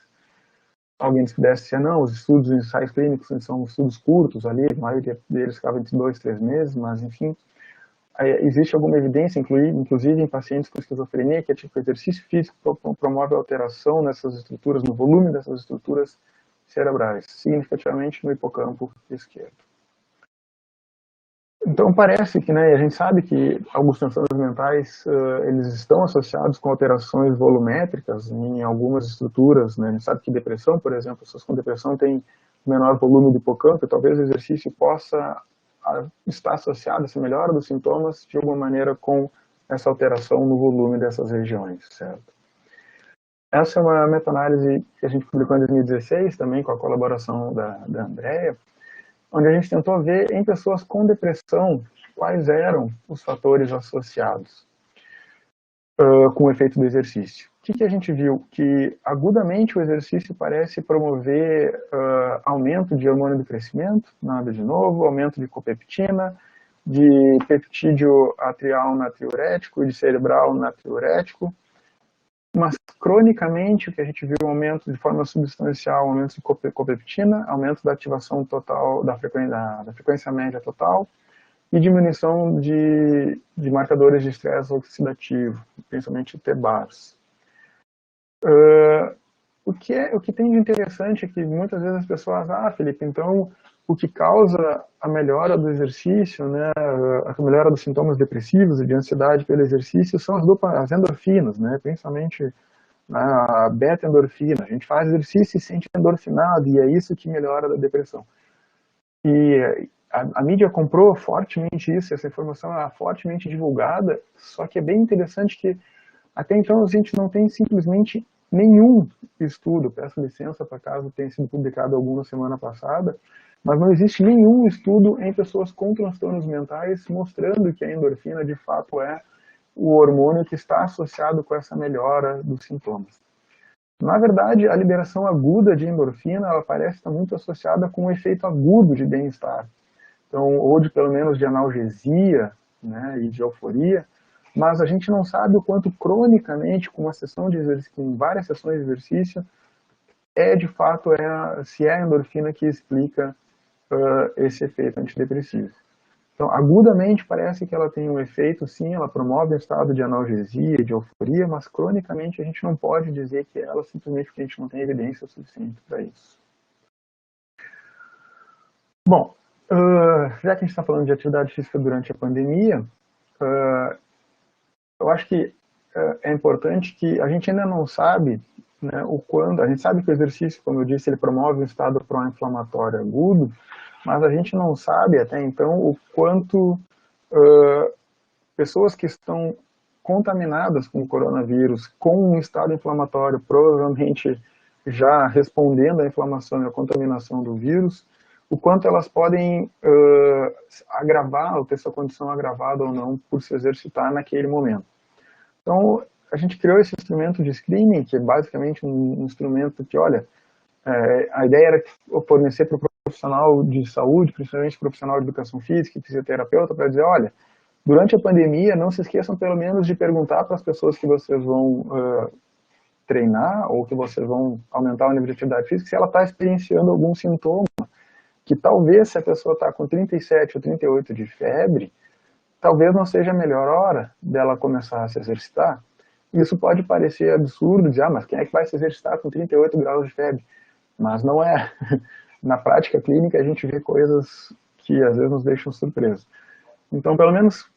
alguém pudesse dizer, não, os estudos, os ensaios clínicos são estudos curtos ali, a maioria deles ficava entre 2 e 3 meses, mas enfim, existe alguma evidência, inclusive em pacientes com esquizofrenia, que é tipo exercício físico promove alteração nessas estruturas, no volume dessas estruturas cerebrais, significativamente no hipocampo esquerdo. Então parece que, né, a gente sabe que alguns transtornos mentais, eles estão associados com alterações volumétricas em algumas estruturas, né, a gente sabe que depressão, por exemplo, pessoas com depressão têm menor volume do hipocampo, e talvez o exercício possa estar associado, essa melhora dos sintomas, de alguma maneira com essa alteração no volume dessas regiões, certo? Essa é uma meta-análise que a gente publicou em 2016, também com a colaboração da Andrea, onde a gente tentou ver em pessoas com depressão quais eram os fatores associados com o efeito do exercício. O que a gente viu? Que agudamente o exercício parece promover aumento de hormônio do crescimento, nada de novo, aumento de copeptina, de peptídeo atrial natriurético e de cerebral natriurético, mas cronicamente o que a gente viu é um aumento de forma substancial, aumento de copeptina, aumento da ativação total da frequência média total e diminuição de marcadores de estresse oxidativo, principalmente TBARS. O que tem de interessante é que muitas vezes as pessoas, Felipe, então o que causa a melhora do exercício, né, a melhora dos sintomas depressivos e de ansiedade pelo exercício são as endorfinas, né, principalmente a beta-endorfina. A gente faz exercício e sente endorfinado, e é isso que melhora da depressão. E a mídia comprou fortemente isso, essa informação é fortemente divulgada, só que é bem interessante que até então a gente não tem simplesmente nenhum estudo, peço licença para caso tenha sido publicado algum na semana passada, mas não existe nenhum estudo em pessoas com transtornos mentais mostrando que a endorfina de fato é o hormônio que está associado com essa melhora dos sintomas. Na verdade, a liberação aguda de endorfina, ela parece estar muito associada com um efeito agudo de bem-estar. Então, ou de pelo menos de analgesia, né, e de euforia, mas a gente não sabe o quanto cronicamente, com uma sessão de exercício, com várias sessões de exercício, de fato se é a endorfina que explica esse efeito antidepressivo. Então, agudamente parece que ela tem um efeito, sim, ela promove um estado de analgesia, de euforia, mas cronicamente a gente não pode dizer que ela, simplesmente porque a gente não tem evidência suficiente para isso. Bom, já que a gente está falando de atividade física durante a pandemia, eu acho que é importante que a gente ainda não sabe, né, o quando, a gente sabe que o exercício, como eu disse, ele promove um estado pró-inflamatório agudo, mas a gente não sabe até então o quanto pessoas que estão contaminadas com o coronavírus, com um estado inflamatório, provavelmente já respondendo à inflamação e à contaminação do vírus, o quanto elas podem agravar, ou ter sua condição agravada ou não, por se exercitar naquele momento. Então, a gente criou esse instrumento de screening, que é basicamente um instrumento que, olha, a ideia era fornecer para o profissional de saúde, principalmente profissional de educação física e fisioterapeuta, para dizer, olha, durante a pandemia, não se esqueçam pelo menos de perguntar para as pessoas que vocês vão treinar ou que vocês vão aumentar o nível de atividade física se ela está experienciando algum sintoma que talvez se a pessoa está com 37 ou 38 de febre, talvez não seja a melhor hora dela começar a se exercitar. Isso pode parecer absurdo, dizer, mas quem é que vai se exercitar com 38 graus de febre? Mas não é. Na prática clínica a gente vê coisas que às vezes nos deixam surpresos. Então, pelo menos,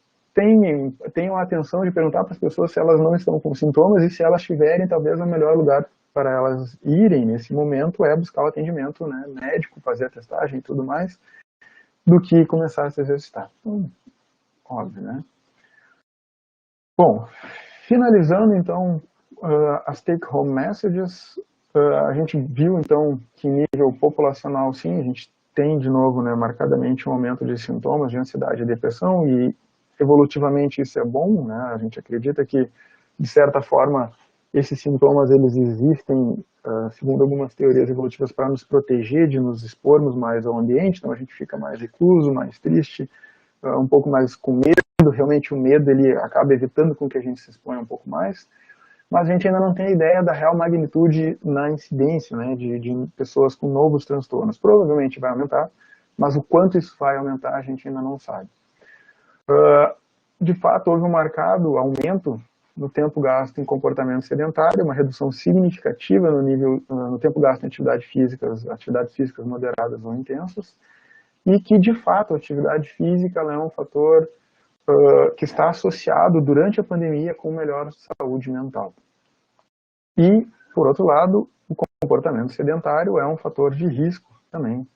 tenham a atenção de perguntar para as pessoas se elas não estão com sintomas e se elas tiverem, talvez o melhor lugar para elas irem nesse momento é buscar o atendimento, né, médico, fazer a testagem e tudo mais, do que começar a se exercitar. Óbvio, né? Bom, finalizando então as take-home messages, a gente viu então que em nível populacional, sim, a gente tem de novo, né, marcadamente um aumento de sintomas de ansiedade e depressão, e evolutivamente isso é bom, né? A gente acredita que, de certa forma, esses sintomas eles existem, segundo algumas teorias evolutivas, para nos proteger de nos expormos mais ao ambiente, então a gente fica mais recluso, mais triste, um pouco mais com medo. Realmente o medo ele acaba evitando com que a gente se exponha um pouco mais, mas a gente ainda não tem ideia da real magnitude na incidência, né, de pessoas com novos transtornos. Provavelmente vai aumentar, mas o quanto isso vai aumentar a gente ainda não sabe. De fato, houve um marcado aumento no tempo gasto em comportamento sedentário, uma redução significativa no tempo gasto em atividades físicas moderadas ou intensas, e que, de fato, a atividade física ela é um fator que está associado durante a pandemia com melhor saúde mental. E, por outro lado, o comportamento sedentário é um fator de risco também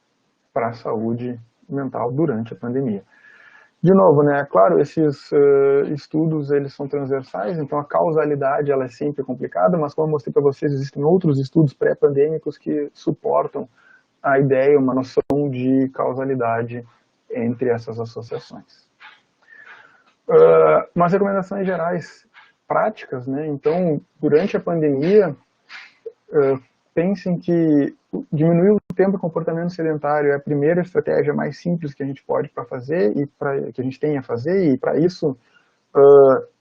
para a saúde mental durante a pandemia. De novo, né, claro, esses estudos eles são transversais, então a causalidade ela é sempre complicada, mas como eu mostrei para vocês, existem outros estudos pré-pandêmicos que suportam a ideia, uma noção de causalidade entre essas associações. Umas recomendações gerais práticas, né? Então, durante a pandemia, pensem que diminuir o tempo de comportamento sedentário é a primeira estratégia mais simples que a gente pode fazer e que a gente tem a fazer, e para isso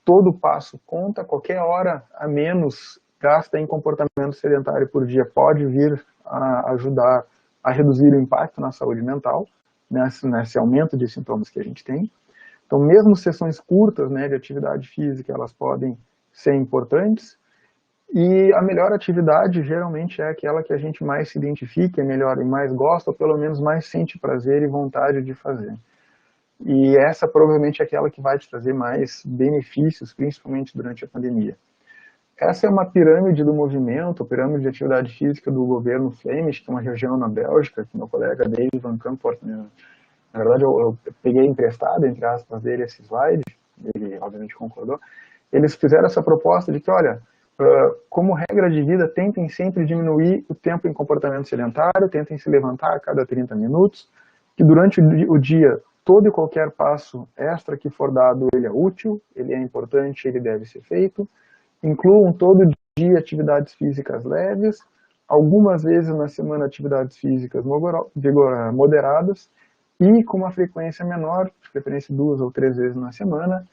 todo passo conta, qualquer hora a menos gasta em comportamento sedentário por dia pode vir a ajudar a reduzir o impacto na saúde mental, nesse aumento de sintomas que a gente tem. Então, mesmo sessões curtas, né, de atividade física, elas podem ser importantes. E a melhor atividade, geralmente, é aquela que a gente mais se identifica, é melhor e mais gosta, ou pelo menos mais sente prazer e vontade de fazer. E essa provavelmente é aquela que vai te trazer mais benefícios, principalmente durante a pandemia. Essa é uma pirâmide do movimento, pirâmide de atividade física do governo Flemish, que é uma região na Bélgica, que meu colega David Van Kamport, né, na verdade, eu peguei emprestado, entre aspas, dele esse slide, ele obviamente concordou. Eles fizeram essa proposta de que, olha, como regra de vida, tentem sempre diminuir o tempo em comportamento sedentário, tentem se levantar a cada 30 minutos, que durante o dia, todo e qualquer passo extra que for dado, ele é útil, ele é importante, ele deve ser feito. Incluam todo dia atividades físicas leves, algumas vezes na semana atividades físicas moderadas, e com uma frequência menor, de preferência 2 ou 3 vezes na semana,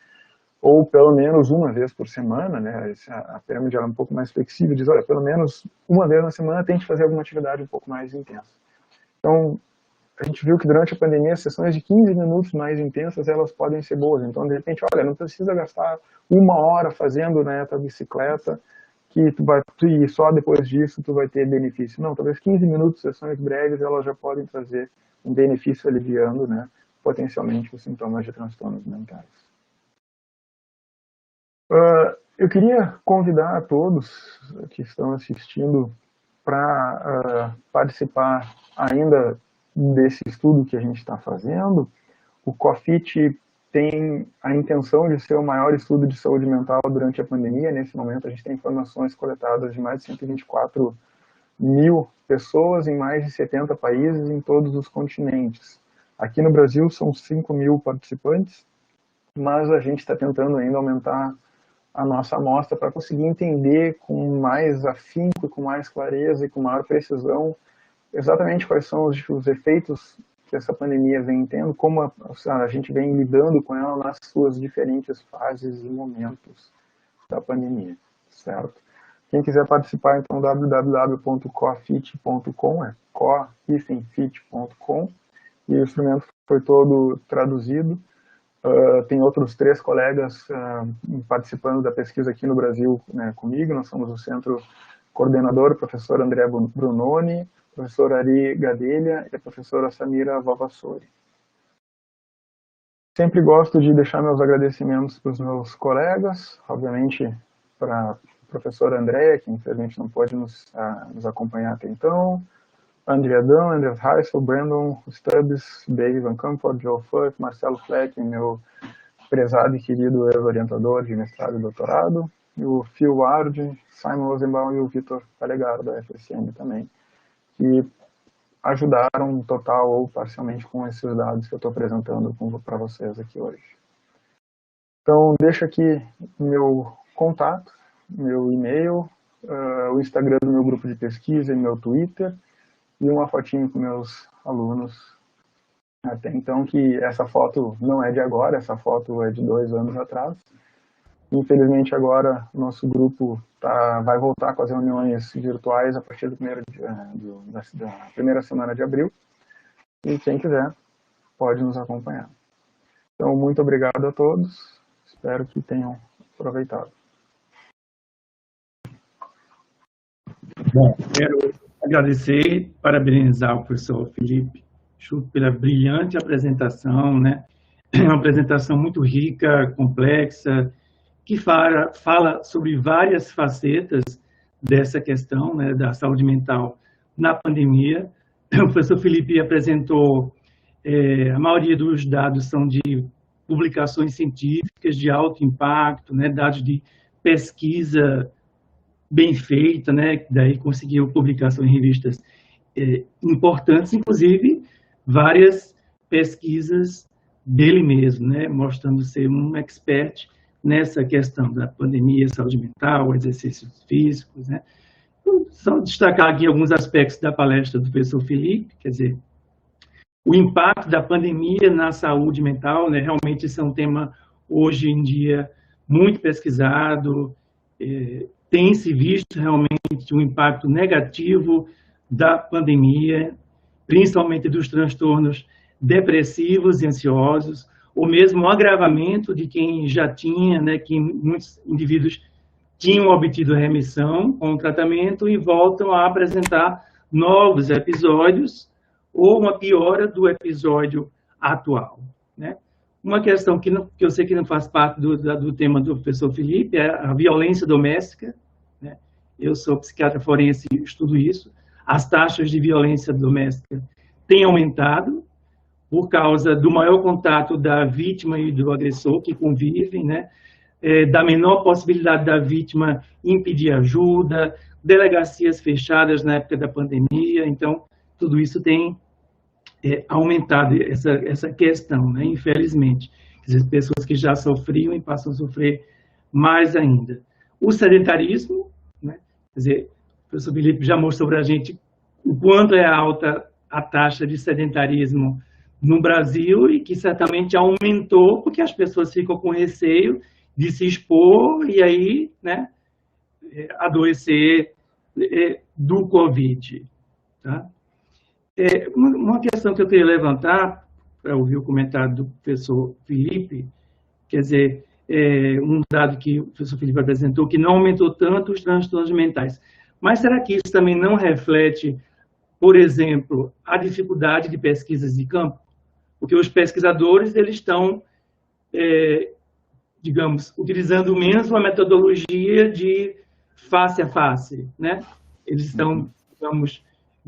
ou pelo menos uma vez por semana, né? A pirâmide é um pouco mais flexível, diz, olha, pelo menos uma vez na semana tente fazer alguma atividade um pouco mais intensa. Então, a gente viu que durante a pandemia, as sessões de 15 minutos mais intensas, elas podem ser boas. Então, de repente, olha, não precisa gastar 1 hora fazendo, né, a tua bicicleta, que e só depois disso tu vai ter benefício. Não, talvez 15 minutos, sessões breves, elas já podem trazer um benefício aliviando, né, potencialmente os sintomas de transtornos mentais. Eu queria convidar a todos que estão assistindo para participar ainda desse estudo que a gente está fazendo. O COFIT tem a intenção de ser o maior estudo de saúde mental durante a pandemia. Nesse momento, a gente tem informações coletadas de mais de 124 mil pessoas em mais de 70 países em todos os continentes. Aqui no Brasil são 5 mil participantes, mas a gente está tentando ainda aumentar a nossa amostra para conseguir entender com mais afinco, com mais clareza e com maior precisão exatamente quais são os efeitos que essa pandemia vem tendo, como a gente vem lidando com ela nas suas diferentes fases e momentos da pandemia, certo? Quem quiser participar, então, www.cofit.com, é co-fit.com, e o instrumento foi todo traduzido. Tem outros 3 colegas participando da pesquisa aqui no Brasil, né, comigo. Nós somos o centro coordenador, o professor André Brunoni, o professor Ari Gadelha e a professora Samira Vavassori. Sempre gosto de deixar meus agradecimentos para os meus colegas, obviamente para a professora Andréa, que infelizmente não pode nos acompanhar até então, André Adão, André Heissel, Brandon Stubbs, Dave Van Campfort, Joe Fuck, Marcelo Fleck, meu prezado e querido ex-orientador de mestrado e doutorado, e o Phil Ward, Simon Rosenbaum e o Vitor Palegar, da FSM também, que ajudaram total ou parcialmente com esses dados que eu estou apresentando para vocês aqui hoje. Então, deixo aqui meu contato, meu e-mail, o Instagram do meu grupo de pesquisa e meu Twitter, e uma fotinho com meus alunos. Até então, que essa foto não é de agora, essa foto é de 2 anos atrás. Infelizmente, agora, o nosso grupo vai voltar com as reuniões virtuais a partir da primeira semana de abril. E quem quiser, pode nos acompanhar. Então, muito obrigado a todos. Espero que tenham aproveitado. Bom, quero agradecer, parabenizar o professor Felipe Schutt pela brilhante apresentação, né? Uma apresentação muito rica, complexa, que fala sobre várias facetas dessa questão, né, da saúde mental na pandemia. O professor Felipe apresentou, a maioria dos dados são de publicações científicas de alto impacto, né, dados de pesquisa bem feita, né, daí conseguiu publicação em revistas importantes, inclusive várias pesquisas dele mesmo, né, mostrando ser um expert nessa questão da pandemia, saúde mental, exercícios físicos, né. Só destacar aqui alguns aspectos da palestra do professor Felipe, quer dizer, o impacto da pandemia na saúde mental, né, realmente esse é um tema hoje em dia muito pesquisado, tem se visto realmente um impacto negativo da pandemia, principalmente dos transtornos depressivos e ansiosos, ou mesmo o agravamento de quem já tinha, né, que muitos indivíduos tinham obtido remissão com o tratamento e voltam a apresentar novos episódios ou uma piora do episódio atual, né? Uma questão que eu sei que não faz parte do tema do professor Felipe é a violência doméstica, né? Eu sou psiquiatra forense e estudo isso. As taxas de violência doméstica têm aumentado por causa do maior contato da vítima e do agressor que convivem, né? Da menor possibilidade da vítima impedir ajuda, delegacias fechadas na época da pandemia. Então, tudo isso tem aumentado essa questão, né? Infelizmente. As pessoas que já sofriam e passam a sofrer mais ainda. O sedentarismo, né? Quer dizer, o professor Felipe já mostrou para a gente o quanto é alta a taxa de sedentarismo no Brasil e que certamente aumentou porque as pessoas ficam com receio de se expor e aí, né, adoecer do Covid. Tá? Uma questão que eu queria levantar, para ouvir o comentário do professor Felipe, quer dizer, um dado que o professor Felipe apresentou, que não aumentou tanto os transtornos mentais. Mas será que isso também não reflete, por exemplo, a dificuldade de pesquisas de campo? Porque os pesquisadores eles estão, digamos, utilizando menos uma metodologia de face a face, né? Eles estão, digamos,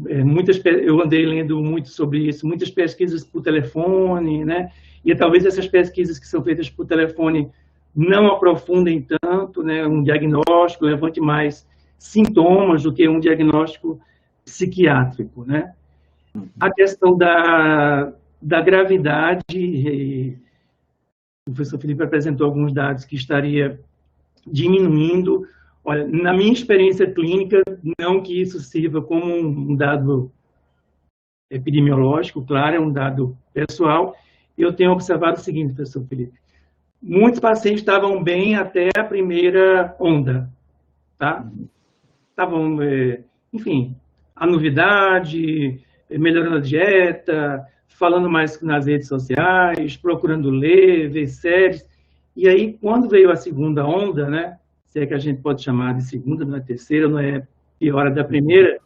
eu andei lendo muito sobre isso, muitas pesquisas por telefone, né? E talvez essas pesquisas que são feitas por telefone não aprofundem tanto, né, um diagnóstico, levante mais sintomas do que um diagnóstico psiquiátrico, né? A questão da gravidade, o professor Felipe apresentou alguns dados que estaria diminuindo. Olha, na minha experiência clínica, não que isso sirva como um dado epidemiológico, claro, é um dado pessoal, eu tenho observado o seguinte, professor Felipe, muitos pacientes estavam bem até a primeira onda, tá? Estavam, enfim, a novidade, melhorando a dieta, falando mais nas redes sociais, procurando ler, ver séries. E aí, quando veio a segunda onda, né, se é que a gente pode chamar de segunda, não é terceira, não é pior da primeira,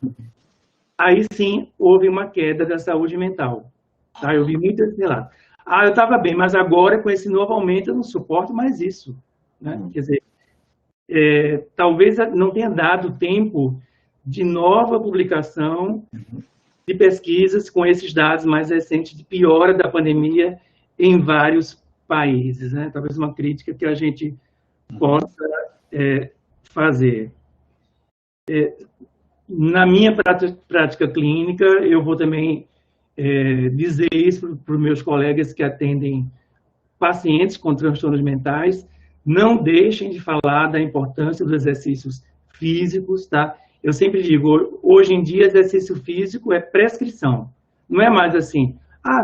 aí sim houve uma queda da saúde mental. Tá? Eu vi muito esse relato. Eu estava bem, mas agora, com esse novo aumento, eu não suporto mais isso. Né? Quer dizer, talvez não tenha dado tempo de nova publicação de pesquisas com esses dados mais recentes de piora da pandemia em vários países. Né? Talvez uma crítica que a gente possa fazer. Na minha prática clínica, eu vou também dizer isso para os meus colegas que atendem pacientes com transtornos mentais, não deixem de falar da importância dos exercícios físicos, tá? Eu sempre digo, hoje em dia, exercício físico é prescrição. Não é mais assim,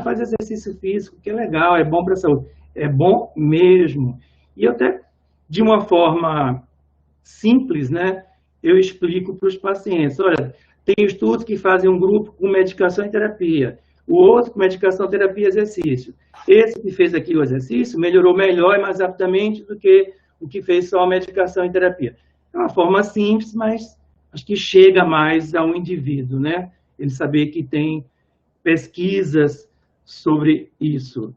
faz exercício físico, que é legal, é bom para a saúde. É bom mesmo. E até, de uma forma simples, né, eu explico para os pacientes, olha, tem estudos que fazem um grupo com medicação e terapia, o outro com medicação, terapia e exercício. Esse que fez aqui o exercício melhorou melhor e mais rapidamente do que o que fez só a medicação e terapia. É uma forma simples, mas acho que chega mais ao indivíduo, né? Ele saber que tem pesquisas sobre isso.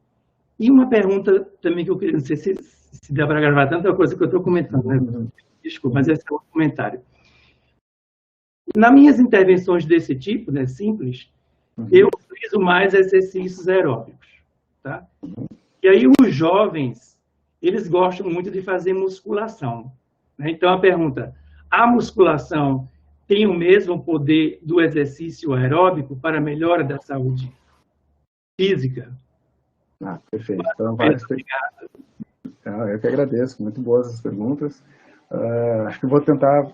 E uma pergunta também que eu queria, não sei se dá para gravar tanta coisa que eu estou comentando, né? Desculpa, mas esse é outro comentário. Nas minhas intervenções desse tipo, né, simples, eu utilizo mais exercícios aeróbicos, tá? E aí os jovens, eles gostam muito de fazer musculação, né? Então a pergunta, a musculação tem o mesmo poder do exercício aeróbico para a melhora da saúde física? Perfeito. Então, eu que agradeço, muito boas as perguntas. Acho que vou tentar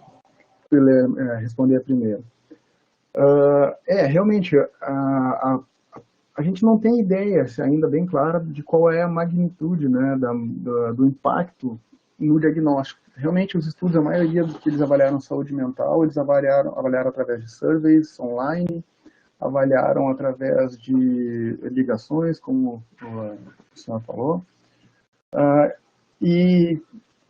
responder a primeira. Realmente, a gente não tem ideia ainda bem clara de qual é a magnitude, né, do impacto no diagnóstico. Realmente, os estudos, a maioria dos que eles avaliaram saúde mental, eles avaliaram através de surveys online, avaliaram através de ligações, como o senhor falou, e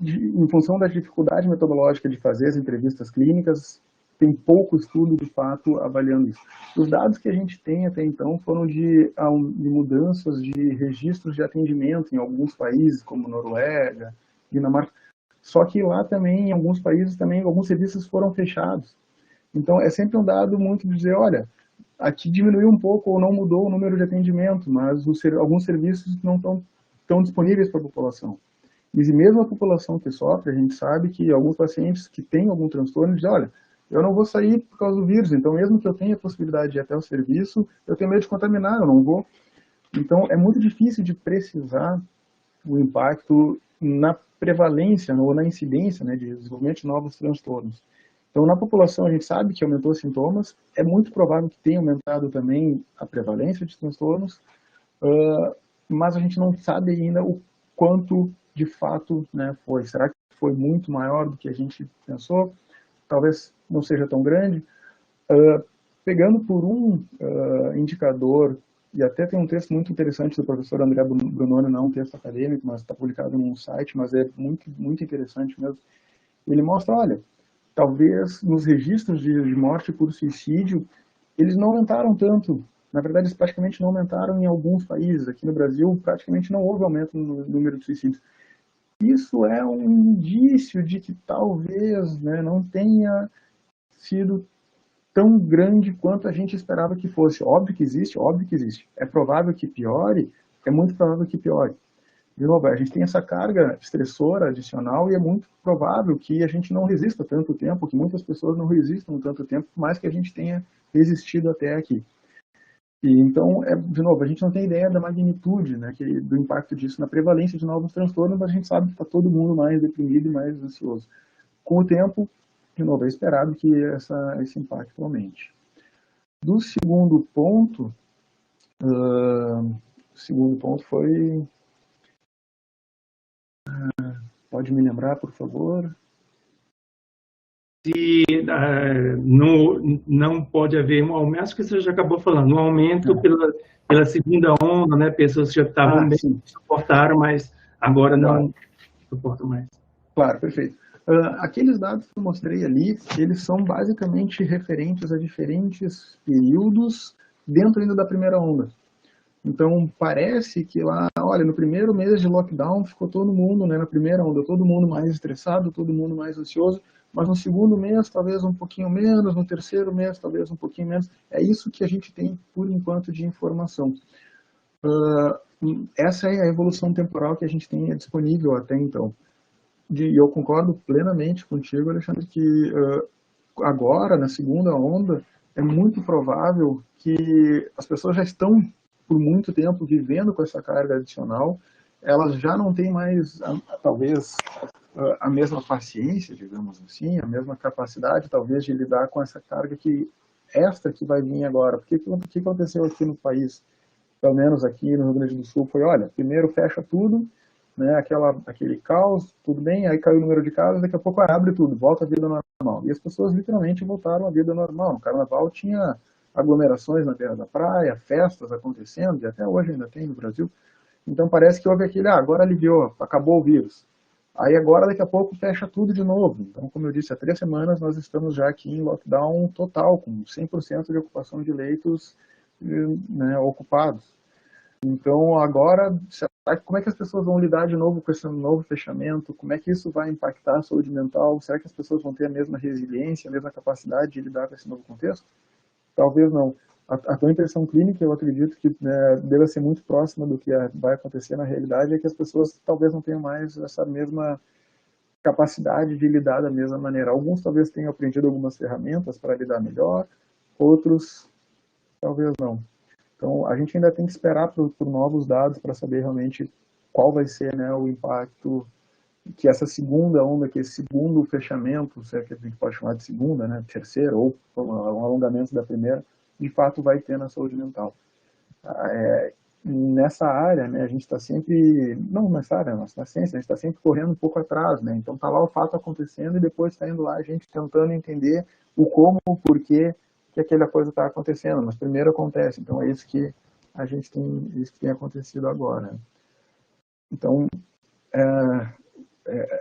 em função da dificuldade metodológica de fazer as entrevistas clínicas, tem pouco estudo, de fato, avaliando isso. Os dados que a gente tem até então foram de mudanças de registros de atendimento em alguns países, como Noruega, Dinamarca, só que lá também, em alguns países, também alguns serviços foram fechados. Então, é sempre um dado muito de dizer, olha, aqui diminuiu um pouco ou não mudou o número de atendimento, mas alguns serviços não estão disponíveis para a população. E mesmo a população que sofre, a gente sabe que alguns pacientes que têm algum transtorno dizem, olha, eu não vou sair por causa do vírus, então mesmo que eu tenha a possibilidade de ir até o serviço, eu tenho medo de contaminar, eu não vou. Então é muito difícil de precisar o impacto na prevalência ou na incidência, né, de desenvolvimento de novos transtornos. Então na população a gente sabe que aumentou os sintomas, é muito provável que tenha aumentado também a prevalência de transtornos, mas a gente não sabe ainda o quanto de fato, né, foi. Será que foi muito maior do que a gente pensou? Talvez não seja tão grande. Pegando por um indicador, e até tem um texto muito interessante do professor André Brunoni, não é um texto acadêmico, mas está publicado num site, mas é muito, muito interessante mesmo. Ele mostra, olha, talvez nos registros de morte por suicídio, eles não aumentaram tanto. Na verdade, eles praticamente não aumentaram em alguns países. Aqui no Brasil, praticamente não houve aumento no número de suicídios. Isso é um indício de que talvez, né, não tenha sido tão grande quanto a gente esperava que fosse. Óbvio que existe, óbvio que existe. É provável que piore, é muito provável que piore. De novo, a gente tem essa carga estressora adicional e é muito provável que a gente não resista tanto tempo, que muitas pessoas não resistam tanto tempo, por mais que a gente tenha resistido até aqui. E então, de novo, a gente não tem ideia da magnitude, né, do impacto disso na prevalência de novos transtornos, mas a gente sabe que está todo mundo mais deprimido e mais ansioso. Com o tempo, de novo, é esperado que esse impacto aumente. Do segundo ponto, foi... pode me lembrar, por favor? se não pode haver um aumento, acho que você já acabou falando, um aumento pela segunda onda, né? Pessoas que já estavam bem, suportaram, mas agora não suportam mais. Claro, perfeito. Aqueles dados que eu mostrei ali, eles são basicamente referentes a diferentes períodos dentro ainda da primeira onda. Então, parece que lá, olha, no primeiro mês de lockdown ficou todo mundo, né, na primeira onda, todo mundo mais estressado, todo mundo mais ansioso, mas no segundo mês talvez um pouquinho menos, no terceiro mês talvez um pouquinho menos. É isso que a gente tem, por enquanto, de informação. Essa é a evolução temporal que a gente tem disponível até então. E eu concordo plenamente contigo, Alexandre, que agora, na segunda onda, é muito provável que as pessoas já estão, por muito tempo, vivendo com essa carga adicional, elas já não têm mais, talvez, a mesma paciência, digamos assim, a mesma capacidade, talvez, de lidar com essa carga extra que vai vir agora. Porque o que aconteceu aqui no país, pelo menos aqui no Rio Grande do Sul, foi, olha, primeiro fecha tudo, né, aquele caos, tudo bem, aí caiu o número de casos, daqui a pouco abre tudo, volta à vida normal. E as pessoas literalmente voltaram à vida normal. No carnaval tinha aglomerações na beira da praia, festas acontecendo, e até hoje ainda tem no Brasil. Então parece que houve aquele, agora aliviou, acabou o vírus. Aí agora, daqui a pouco, fecha tudo de novo. Então, como eu disse, há 3 semanas nós estamos já aqui em lockdown total, com 100% de ocupação de leitos, né, ocupados. Então, agora, como é que as pessoas vão lidar de novo com esse novo fechamento? Como é que isso vai impactar a saúde mental? Será que as pessoas vão ter a mesma resiliência, a mesma capacidade de lidar com esse novo contexto? Talvez não. A tua impressão clínica, eu acredito que deva ser muito próxima do que vai acontecer na realidade, é que as pessoas talvez não tenham mais essa mesma capacidade de lidar da mesma maneira. Alguns talvez tenham aprendido algumas ferramentas para lidar melhor, outros talvez não. Então, a gente ainda tem que esperar por novos dados para saber realmente qual vai ser, né, o impacto que essa segunda onda, que esse segundo fechamento, se é que a gente pode chamar de segunda, né, terceira, ou um alongamento da primeira, de fato vai ter na saúde mental. Nessa área, né, a gente está sempre, não nessa área, mas na ciência, a gente está sempre correndo um pouco atrás, né, então está lá o fato acontecendo e depois está indo lá a gente tentando entender o como, o porquê que aquela coisa está acontecendo, mas primeiro acontece, então é isso que a gente tem, isso que tem acontecido agora. Então,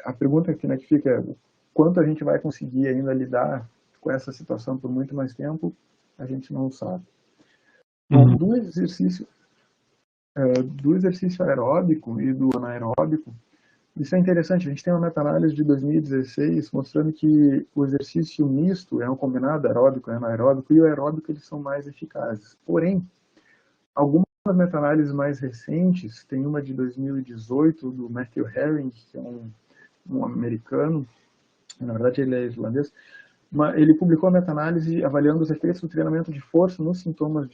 a pergunta que, né, que fica é quanto a gente vai conseguir ainda lidar com essa situação por muito mais tempo, a gente não sabe. Bom, do exercício aeróbico e do anaeróbico, isso é interessante, a gente tem uma meta-análise de 2016 mostrando que o exercício misto, um combinado aeróbico e anaeróbico, e o aeróbico eles são mais eficazes. Porém, algumas meta-análises mais recentes, tem uma de 2018 do Matthew Herring, que é um americano, na verdade ele é islandês, ele publicou a meta-análise avaliando os efeitos do treinamento de força nos sintomas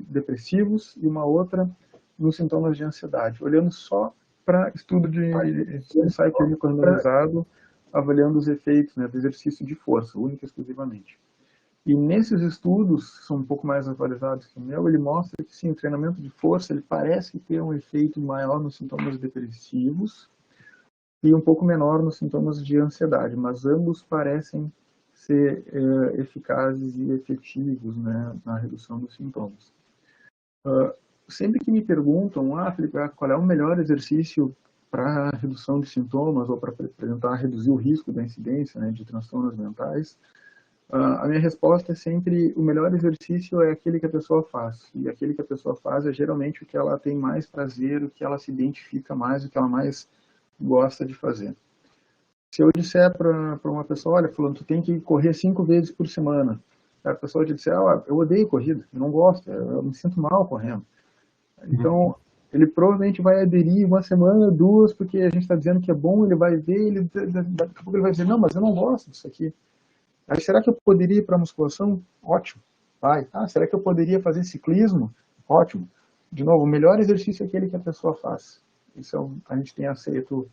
depressivos e uma outra nos sintomas de ansiedade, olhando só para estudo de ensaio clínico randomizado, avaliando os efeitos, né, do exercício de força, única e exclusivamente. E nesses estudos, são um pouco mais atualizados que o meu, ele mostra que sim, o treinamento de força ele parece ter um efeito maior nos sintomas depressivos e um pouco menor nos sintomas de ansiedade, mas ambos parecem ser eficazes e efetivos, né, na redução dos sintomas. Sempre que me perguntam, Felipe, qual é o melhor exercício para redução de sintomas ou para tentar reduzir o risco da incidência, né, de transtornos mentais, a minha resposta é sempre, o melhor exercício é aquele que a pessoa faz. E aquele que a pessoa faz é geralmente o que ela tem mais prazer, o que ela se identifica mais, o que ela mais gosta de fazer. Se eu disser para uma pessoa, olha, fulano, tu tem que correr 5 vezes por semana. A pessoa disser, eu odeio corrida, eu não gosto, eu me sinto mal correndo. Então, ele provavelmente vai aderir 1 semana, 2, porque a gente está dizendo que é bom, ele vai ver, daqui a pouco ele vai dizer, não, mas eu não gosto disso aqui. Aí, será que eu poderia ir para a musculação? Ótimo. Vai. Será que eu poderia fazer ciclismo? Ótimo. De novo, o melhor exercício é aquele que a pessoa faz. Isso a gente tem aceito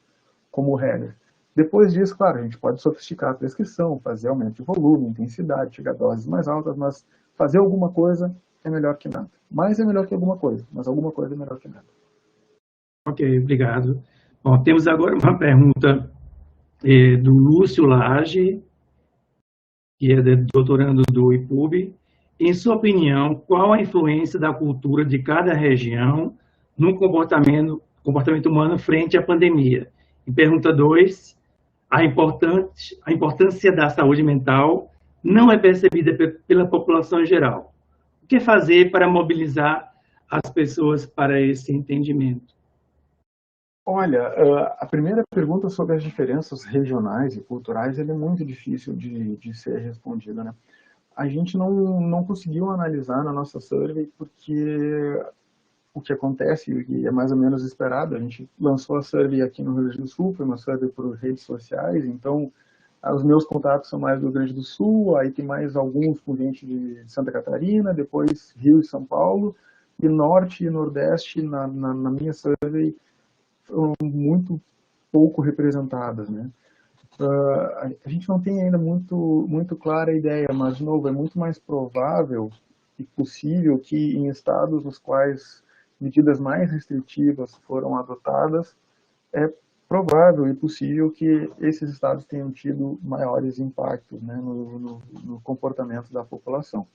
como regra. Depois disso, claro, a gente pode sofisticar a prescrição, fazer aumento de volume, intensidade, chegar a doses mais altas, mas fazer alguma coisa é melhor que nada. Mais é melhor que alguma coisa, mas alguma coisa é melhor que nada. Ok, obrigado. Bom, temos agora uma pergunta do Lúcio Lage. que é doutorando do IPUB. Em sua opinião, qual a influência da cultura de cada região no comportamento humano frente à pandemia? E pergunta 2, a importância da saúde mental não é percebida pela população em geral. O que fazer para mobilizar as pessoas para esse entendimento? Olha, a primeira pergunta sobre as diferenças regionais e culturais é muito difícil de ser respondida, né? A gente não conseguiu analisar na nossa survey porque o que acontece, e é mais ou menos esperado, a gente lançou a survey aqui no Rio Grande do Sul, foi uma survey por redes sociais, então os meus contatos são mais do Rio Grande do Sul, aí tem mais alguns com gente de Santa Catarina, depois Rio e São Paulo, e Norte e Nordeste, na minha survey, foram muito pouco representadas, né? A gente não tem ainda muito clara a ideia, mas, de novo, é muito mais provável e possível que em estados nos quais medidas mais restritivas foram adotadas, é provável e possível que esses estados tenham tido maiores impactos, né, no comportamento da população.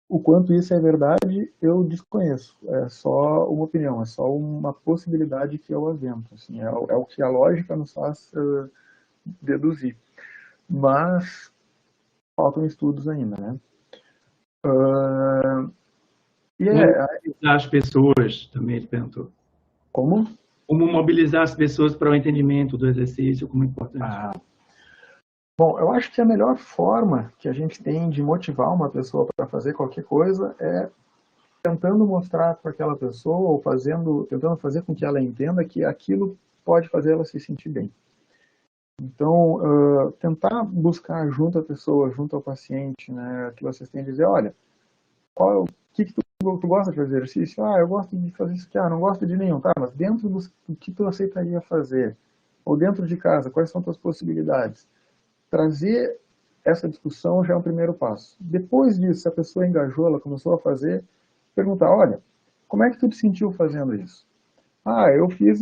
O quanto isso é verdade, eu desconheço. É só uma opinião, é só uma possibilidade que eu avento. Assim, é o que a lógica nos faz deduzir. Mas faltam estudos ainda, né? Mobilizar as pessoas, também ele perguntou. Como? Como mobilizar as pessoas para o entendimento do exercício como importante. Bom, eu acho que a melhor forma que a gente tem de motivar uma pessoa para fazer qualquer coisa é tentando mostrar para aquela pessoa, ou tentando fazer com que ela entenda que aquilo pode fazer ela se sentir bem. Então, tentar buscar junto à pessoa, junto ao paciente, né, que vocês têm a dizer, olha, o que tu gosta de fazer exercício? Eu gosto de fazer isso aqui, não gosto de nenhum, tá, mas dentro do que tu aceitaria fazer, ou dentro de casa, quais são as tuas possibilidades? Trazer essa discussão já é um primeiro passo. Depois disso, se a pessoa engajou, ela começou a fazer, perguntar, olha, como é que tu te sentiu fazendo isso? Eu fiz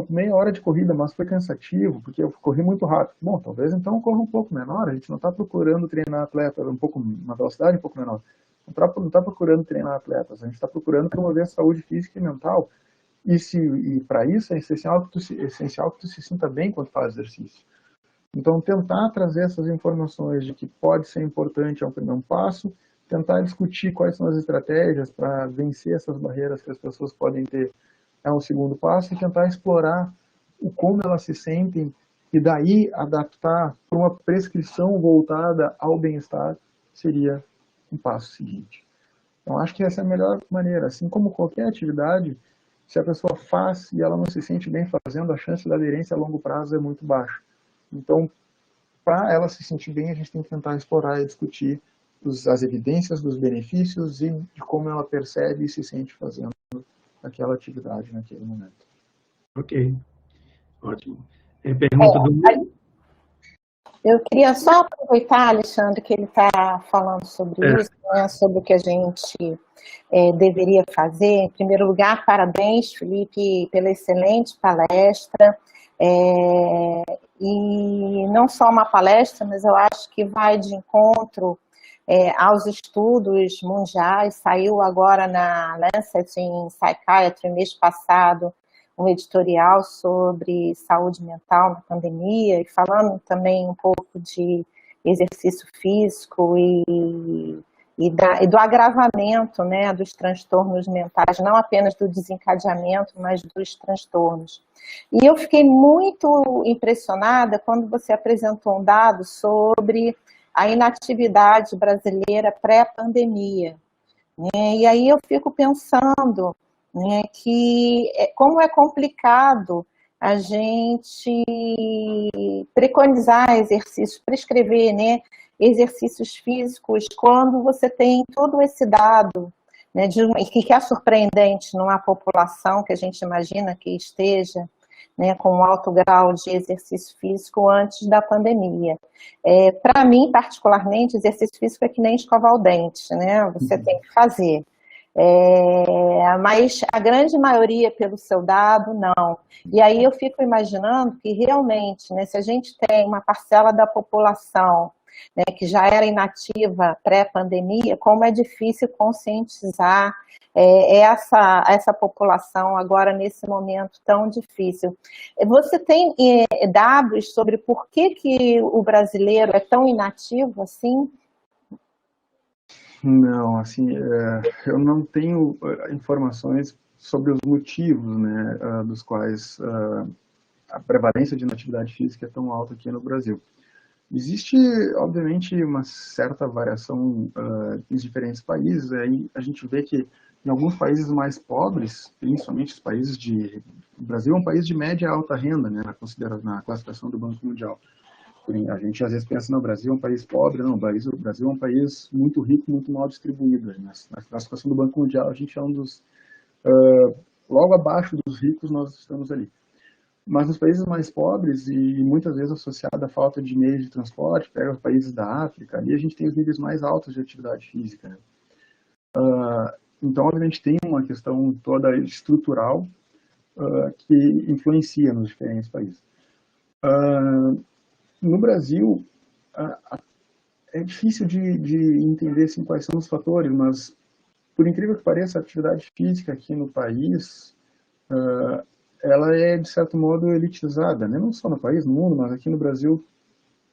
meia hora de corrida, mas foi cansativo, porque eu corri muito rápido. Bom, talvez então corra um pouco menor, a gente não está procurando treinar atletas uma velocidade um pouco menor. Não está procurando treinar atletas, a gente está procurando promover a saúde física e mental. E para isso é essencial que tu se sinta bem quando faz exercício. Então, tentar trazer essas informações de que pode ser importante é um primeiro passo, tentar discutir quais são as estratégias para vencer essas barreiras que as pessoas podem ter é um segundo passo, e tentar explorar como elas se sentem e daí adaptar para uma prescrição voltada ao bem-estar seria um passo seguinte. Então, acho que essa é a melhor maneira. Assim como qualquer atividade, se a pessoa faz e ela não se sente bem fazendo, a chance da aderência a longo prazo é muito baixa. Então, para ela se sentir bem, a gente tem que tentar explorar e discutir as evidências dos benefícios e de como ela percebe e se sente fazendo aquela atividade naquele momento. Ok, ótimo. Pergunta do... Eu queria só aproveitar, Alexandre, que ele está falando sobre isso, né, sobre o que a gente deveria fazer. Em primeiro lugar, parabéns, Felipe, pela excelente palestra. E não só uma palestra, mas eu acho que vai de encontro aos estudos mundiais. Saiu agora na Lancet in Psychiatry, mês passado, um editorial sobre saúde mental na pandemia, e falando também um pouco de exercício físico e do agravamento, né, dos transtornos mentais, não apenas do desencadeamento, mas dos transtornos. E eu fiquei muito impressionada quando você apresentou um dado sobre a inatividade brasileira pré-pandemia, né? E aí eu fico pensando, né, que como é complicado a gente preconizar exercícios, prescrever, né, exercícios físicos quando você tem todo esse dado, né, que é surpreendente numa população que a gente imagina que esteja, né, com um alto grau de exercício físico antes da pandemia. Para mim, particularmente, exercício físico é que nem escovar o dente, né? Você tem que fazer. Mas a grande maioria, pelo seu dado, não. E aí eu fico imaginando que realmente, né, se a gente tem uma parcela da população né, que já era inativa pré-pandemia, como é difícil conscientizar essa população agora nesse momento tão difícil. Você tem dados sobre por que o brasileiro é tão inativo assim? Não, assim, eu não tenho informações sobre os motivos, né, dos quais a prevalência de inatividade física é tão alta aqui no Brasil. Existe, obviamente, uma certa variação nos diferentes países. Aí a gente vê que em alguns países mais pobres, principalmente os países de... O Brasil é um país de média e alta renda, né, na classificação do Banco Mundial. A gente às vezes pensa, não, o Brasil é um país pobre. Não, o Brasil é um país muito rico, muito mal distribuído. Na classificação do Banco Mundial, a gente é um dos... logo abaixo dos ricos, nós estamos ali. Mas nos países mais pobres, e muitas vezes associado à falta de meios de transporte, pega os países da África, ali a gente tem os níveis mais altos de atividade física, né? Então, obviamente, tem uma questão toda estrutural que influencia nos diferentes países. No Brasil, é difícil de entender assim, quais são os fatores, mas, por incrível que pareça, a atividade física aqui no país, ela é, de certo modo, elitizada, né? Não só no país, no mundo, mas aqui no Brasil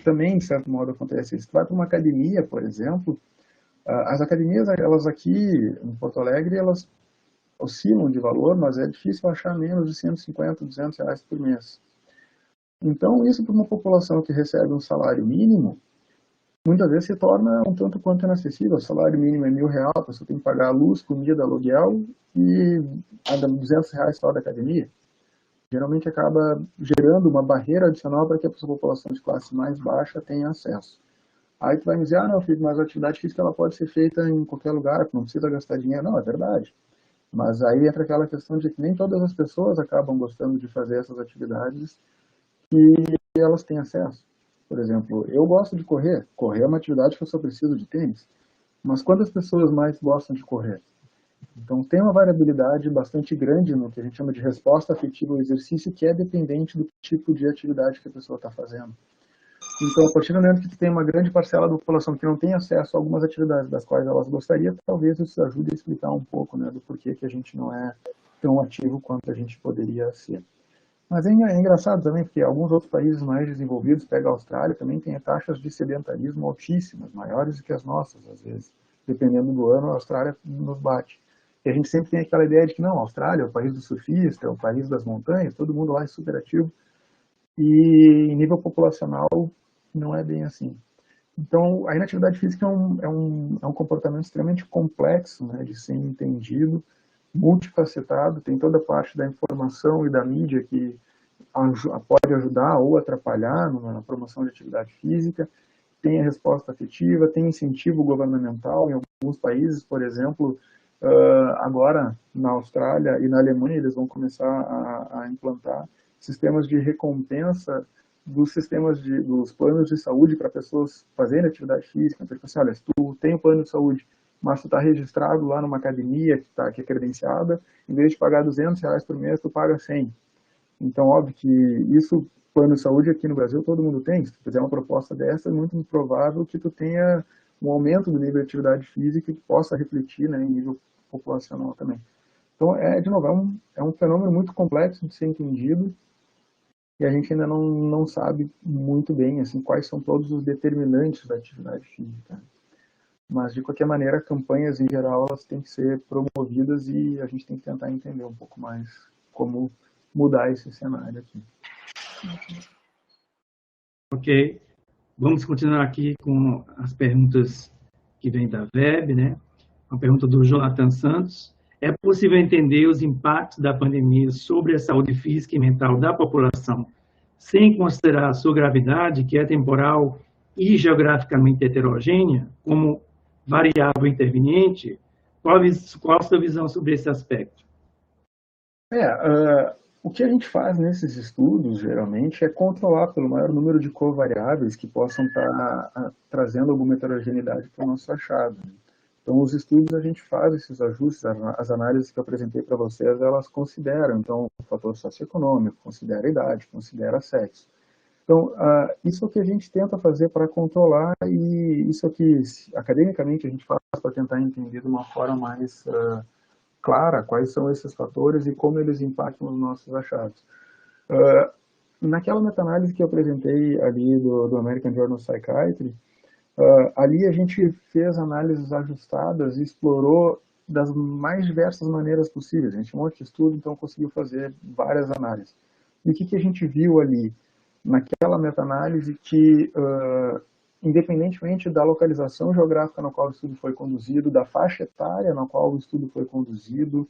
também, de certo modo, acontece isso. Você vai para uma academia, por exemplo, as academias, elas aqui em Porto Alegre, elas oscilam de valor, mas é difícil achar menos de 150, 200 reais por mês. Então, isso para uma população que recebe um salário mínimo, muitas vezes se torna um tanto quanto inacessível. O salário mínimo é R$1.000, a pessoa tem que pagar a luz, comida, aluguel e R$200 só da academia. Geralmente acaba gerando uma barreira adicional para que a população de classe mais baixa tenha acesso. Aí tu vai me dizer, não, Felipe, mas a atividade física ela pode ser feita em qualquer lugar, não precisa gastar dinheiro. Não, é verdade. Mas aí entra aquela questão de que nem todas as pessoas acabam gostando de fazer essas atividades que elas têm acesso. Por exemplo, eu gosto de correr. Correr é uma atividade que eu só preciso de tênis. Mas quantas pessoas mais gostam de correr? Então, tem uma variabilidade bastante grande no que a gente chama de resposta afetiva ao exercício, que é dependente do tipo de atividade que a pessoa está fazendo. Então, a partir do momento que tu tem uma grande parcela da população que não tem acesso a algumas atividades das quais elas gostariam, talvez isso ajude a explicar um pouco, né, do porquê que a gente não é tão ativo quanto a gente poderia ser. Mas é engraçado também, porque alguns outros países mais desenvolvidos, pega a Austrália, também tem taxas de sedentarismo altíssimas, maiores do que as nossas, às vezes. Dependendo do ano, a Austrália nos bate. E a gente sempre tem aquela ideia de que não, a Austrália é o país do surfista, é o país das montanhas, todo mundo lá é super ativo. E em nível populacional, não é bem assim. Então, a inatividade física é um comportamento extremamente complexo, né, de ser entendido, multifacetado, tem toda a parte da informação e da mídia que pode ajudar ou atrapalhar na promoção de atividade física, tem a resposta afetiva, tem incentivo governamental. Em alguns países, por exemplo, agora na Austrália e na Alemanha, eles vão começar a implantar sistemas de recompensa dos planos de saúde para pessoas fazerem atividade física. Então, assim, olha, se tu tem um plano de saúde, mas tu está registrado lá numa academia que é credenciada, em vez de pagar R$200 por mês, tu paga 100. Então, óbvio que isso, plano de saúde aqui no Brasil, todo mundo tem. Se tu fizer uma proposta dessa, é muito provável que tu tenha um aumento do nível de atividade física que possa refletir, né, em nível populacional também. Então, de novo, é um fenômeno muito complexo de ser entendido, e a gente ainda não sabe muito bem assim, quais são todos os determinantes da atividade física. Mas, de qualquer maneira, campanhas em geral elas têm que ser promovidas e a gente tem que tentar entender um pouco mais como mudar esse cenário aqui. Ok. Vamos continuar aqui com as perguntas que vêm da web, né? Uma pergunta do Jonathan Santos. É possível entender os impactos da pandemia sobre a saúde física e mental da população, sem considerar a sua gravidade, que é temporal e geograficamente heterogênea, como variável interveniente? Qual a sua visão sobre esse aspecto? O que a gente faz nesses estudos, geralmente, é controlar pelo maior número de covariáveis que possam estar trazendo alguma heterogeneidade para o nosso achado. Então, os estudos, a gente faz esses ajustes, as análises que eu apresentei para vocês, elas consideram, então, o fator socioeconômico, considera a idade, considera sexo. Então, isso é o que a gente tenta fazer para controlar e isso é o que, academicamente, a gente faz para tentar entender de uma forma mais clara quais são esses fatores e como eles impactam os nossos achados. Naquela meta-análise que eu apresentei ali do American Journal of Psychiatry, ali a gente fez análises ajustadas e explorou das mais diversas maneiras possíveis. A gente tinha um monte de estudo, então conseguiu fazer várias análises. E o que a gente viu ali naquela meta-análise que, independentemente da localização geográfica na qual o estudo foi conduzido, da faixa etária na qual o estudo foi conduzido,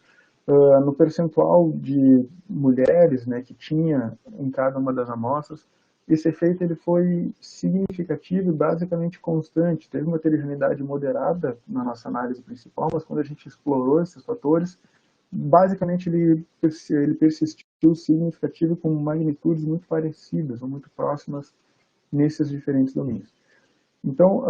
no percentual de mulheres, né, que tinha em cada uma das amostras, esse efeito ele foi significativo e basicamente constante. Teve uma heterogeneidade moderada na nossa análise principal, mas quando a gente explorou esses fatores, basicamente ele persistiu significativo com magnitudes muito parecidas ou muito próximas nesses diferentes domínios. Então,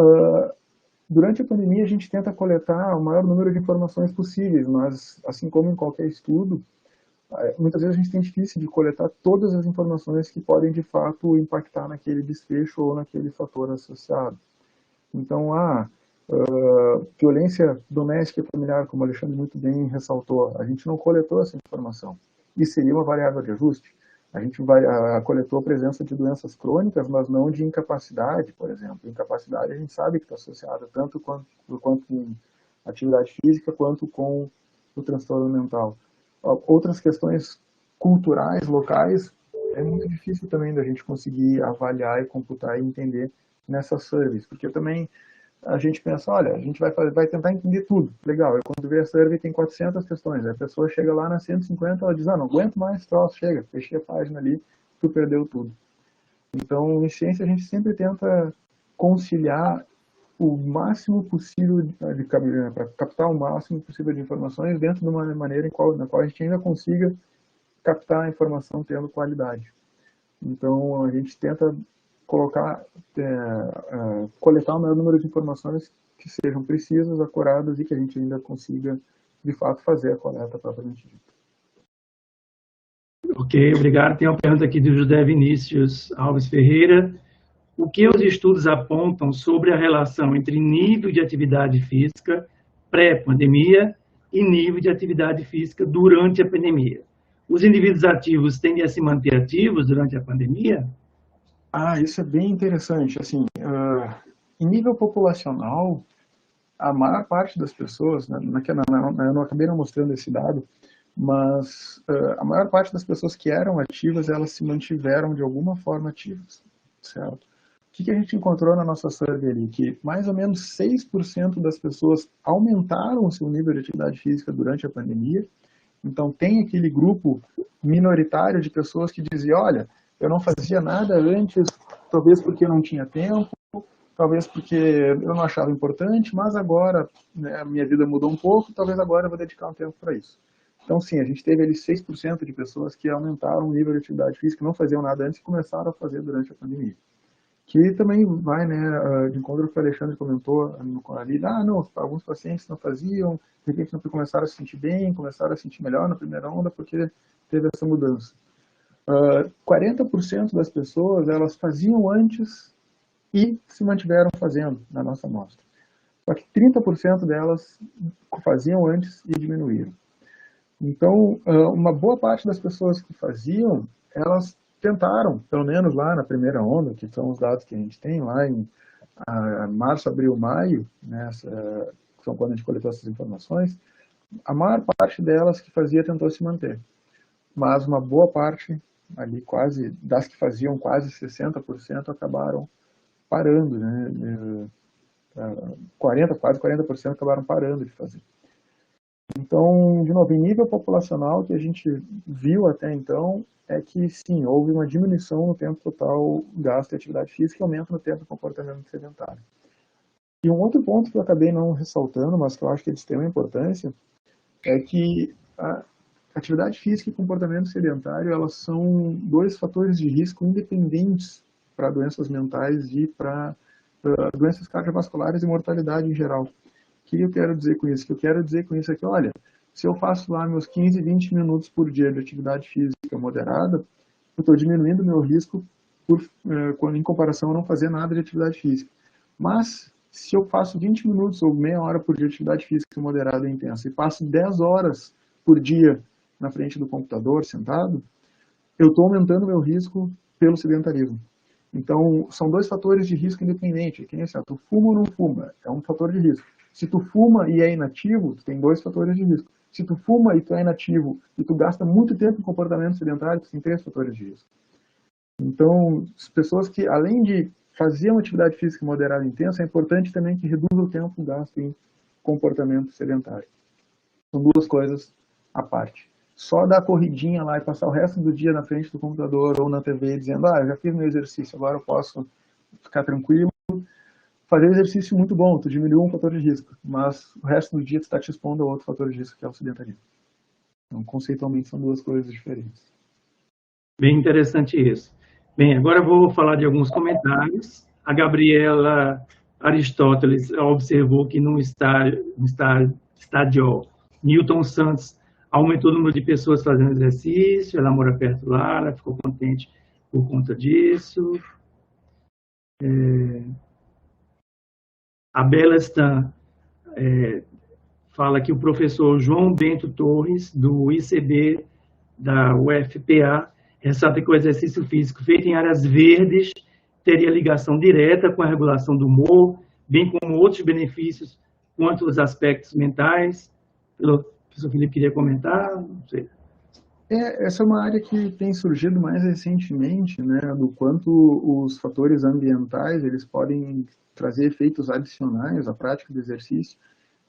durante a pandemia, a gente tenta coletar o maior número de informações possíveis, mas, assim como em qualquer estudo, muitas vezes a gente tem difícil de coletar todas as informações que podem, de fato, impactar naquele desfecho ou naquele fator associado. Então, violência doméstica e familiar, como o Alexandre muito bem ressaltou, a gente não coletou essa informação. Isso seria uma variável de ajuste. A gente coletou a presença de doenças crônicas, mas não de incapacidade, por exemplo. Incapacidade a gente sabe que está associada tanto com atividade física quanto com o transtorno mental. Outras questões culturais, locais, é muito difícil também da gente conseguir avaliar e computar e entender nessas surveys, porque também a gente pensa, olha, a gente vai tentar entender tudo, legal, e quando vê a survey tem 400 questões, a pessoa chega lá na 150, ela diz, não aguento mais troço, chega, fechei a página ali, tu perdeu tudo. Então, em ciência, a gente sempre tenta conciliar o máximo possível para captar o máximo possível de informações dentro de uma maneira na qual a gente ainda consiga captar a informação tendo qualidade. Então, a gente tenta coletar o maior número de informações que sejam precisas, acuradas e que a gente ainda consiga, de fato, fazer a coleta propriamente dita. Ok, obrigado. Tem uma pergunta aqui do José Vinícius Alves Ferreira. O que os estudos apontam sobre a relação entre nível de atividade física pré-pandemia e nível de atividade física durante a pandemia? Os indivíduos ativos tendem a se manter ativos durante a pandemia? Isso é bem interessante. Assim, em nível populacional, a maior parte das pessoas, eu não acabei não mostrando esse dado, mas a maior parte das pessoas que eram ativas, elas se mantiveram de alguma forma ativas, certo? O que a gente encontrou na nossa survey ali? Que mais ou menos 6% das pessoas aumentaram o seu nível de atividade física durante a pandemia. Então, tem aquele grupo minoritário de pessoas que diziam, olha, eu não fazia nada antes, talvez porque eu não tinha tempo, talvez porque eu não achava importante, mas agora, né, a minha vida mudou um pouco, talvez agora eu vou dedicar um tempo para isso. Então, sim, a gente teve ali 6% de pessoas que aumentaram o nível de atividade física, não faziam nada antes e começaram a fazer durante a pandemia. Que também vai, né, de encontro ao que o Alexandre comentou ali, não, alguns pacientes não faziam, de repente não começaram a se sentir bem, começaram a se sentir melhor na primeira onda porque teve essa mudança. 40% das pessoas, elas faziam antes e se mantiveram fazendo na nossa amostra. Só que 30% delas faziam antes e diminuíram. Então, uma boa parte das pessoas que faziam, elas tentaram, pelo menos lá na primeira onda, que são os dados que a gente tem lá em março, abril, maio, né, que são quando a gente coletou essas informações, a maior parte delas que fazia tentou se manter. Mas uma boa parte, ali das que faziam quase 60%, acabaram parando, né, quase 40% acabaram parando de fazer. Então, de novo, em nível populacional, o que a gente viu até então é que, sim, houve uma diminuição no tempo total gasto em atividade física e aumento no tempo de comportamento sedentário. E um outro ponto que eu acabei não ressaltando, mas que eu acho que eles têm uma importância, é que a atividade física e comportamento sedentário, elas são dois fatores de risco independentes para doenças mentais e para doenças cardiovasculares e mortalidade em geral. O que eu quero dizer com isso? O que eu quero dizer com isso é que, olha, se eu faço lá meus 15, 20 minutos por dia de atividade física moderada, eu estou diminuindo o meu risco quando em comparação a não fazer nada de atividade física. Mas, se eu faço 20 minutos ou meia hora por dia de atividade física moderada e intensa e passo 10 horas por dia na frente do computador, sentado, eu estou aumentando o meu risco pelo sedentarismo. Então, são dois fatores de risco independentes. Que nem assim, tu fuma ou não fuma, é um fator de risco. Se tu fuma e é inativo, tu tem dois fatores de risco. Se tu fuma e tu é inativo e tu gasta muito tempo em comportamento sedentário, tu tem três fatores de risco. Então, as pessoas que, além de fazer uma atividade física moderada e intensa, é importante também que reduza o tempo gasto em comportamento sedentário. São duas coisas à parte. Só dar corridinha lá e passar o resto do dia na frente do computador ou na TV dizendo, eu já fiz meu exercício, agora eu posso ficar tranquilo. Fazer exercício muito bom, tu diminuiu um fator de risco, mas o resto do dia tu está te expondo a outro fator de risco, que é o sedentarismo. Então, conceitualmente, são duas coisas diferentes. Bem interessante isso. Bem, agora eu vou falar de alguns comentários. A Gabriela Aristóteles observou que no estádio Newton Santos aumentou o número de pessoas fazendo exercício, ela mora perto lá, ela ficou contente por conta disso. A Bela Stan fala que o professor João Bento Torres, do ICB da UFPA, ressalta que o exercício físico feito em áreas verdes teria ligação direta com a regulação do humor, bem como outros benefícios quanto aos aspectos mentais. O professor Felipe queria comentar? Não sei. Essa é uma área que tem surgido mais recentemente, né, do quanto os fatores ambientais eles podem trazer efeitos adicionais à prática do exercício.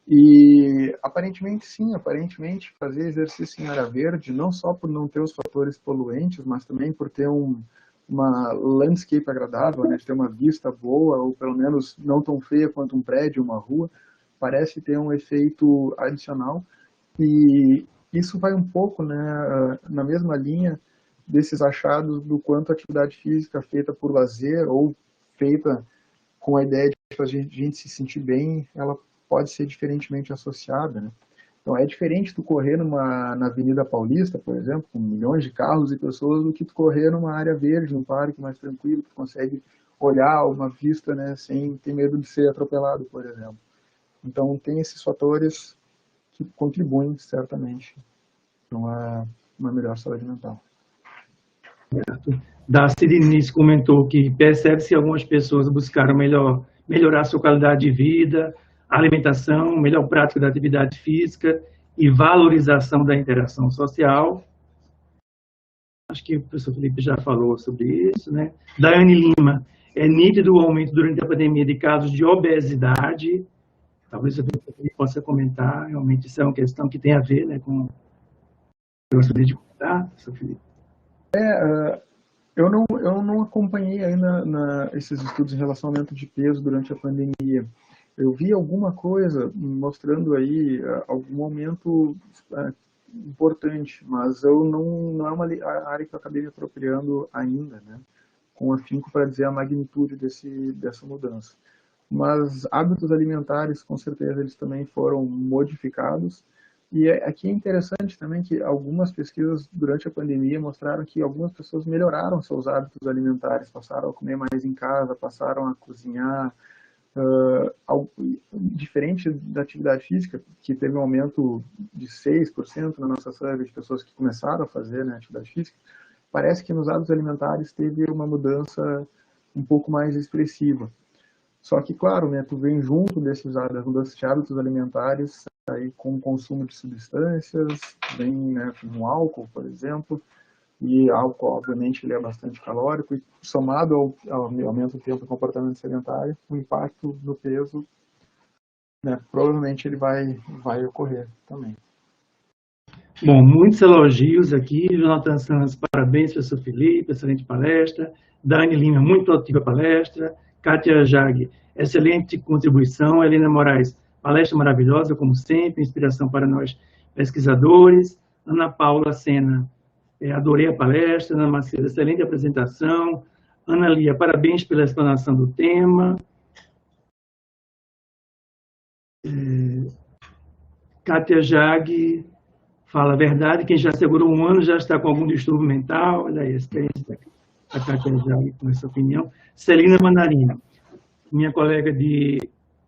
E aparentemente sim, aparentemente fazer exercício em área verde, não só por não ter os fatores poluentes, mas também por ter uma landscape agradável, né, de ter uma vista boa, ou pelo menos não tão feia quanto um prédio, uma rua, parece ter um efeito adicional. E isso vai um pouco, né, na mesma linha desses achados do quanto a atividade física feita por lazer ou feita com a ideia de fazer a gente se sentir bem, ela pode ser diferentemente associada, né? Então é diferente tu correr na Avenida Paulista, por exemplo, com milhões de carros e pessoas, do que tu correr numa área verde, num parque mais tranquilo, tu consegue olhar uma vista, né, sem ter medo de ser atropelado, por exemplo. Então tem esses fatores que contribuem certamente para uma melhor saúde mental. Darcy Diniz comentou que percebe-se que algumas pessoas buscaram melhorar sua qualidade de vida, alimentação, melhor prática da atividade física e valorização da interação social. Acho que o professor Felipe já falou sobre isso, né? Daiane Lima, é nítido o aumento durante a pandemia de casos de obesidade. Talvez o professor Felipe possa comentar, realmente isso é uma questão que tem a ver, né, com... Eu gostaria de comentar, professor Felipe. Eu não acompanhei ainda esses estudos em relação ao aumento de peso durante a pandemia. Eu vi alguma coisa mostrando aí algum aumento importante, mas não é uma área que eu acabei me apropriando ainda, né, com afinco para dizer a magnitude dessa mudança. Mas hábitos alimentares, com certeza, eles também foram modificados. E aqui é interessante também que algumas pesquisas durante a pandemia mostraram que algumas pessoas melhoraram seus hábitos alimentares, passaram a comer mais em casa, passaram a cozinhar, diferente da atividade física, que teve um aumento de 6% na nossa survey de pessoas que começaram a fazer, né, atividade física. Parece que nos hábitos alimentares teve uma mudança um pouco mais expressiva. Só que, claro, né, tu vem junto das mudanças de hábitos alimentares aí com o consumo de substâncias, vem, né, com álcool, por exemplo, e álcool, obviamente, ele é bastante calórico, e somado ao aumento do tempo de comportamento sedentário, o impacto no peso, né, provavelmente ele vai ocorrer também. Bom, muitos elogios aqui. Jonathan Santos, parabéns, professor Felipe, excelente palestra. Dani Lima, muito produtiva palestra. Kátia Jag, excelente contribuição. Helena Moraes, palestra maravilhosa, como sempre, inspiração para nós pesquisadores. Ana Paula Sena, adorei a palestra. Ana Macedo, excelente apresentação. Ana Lia, parabéns pela explanação do tema. Kátia Jag fala a verdade, quem já segurou um ano já está com algum distúrbio mental. Olha aí, experiência. a Cátia já com essa opinião. Celina Mandarino, minha colega de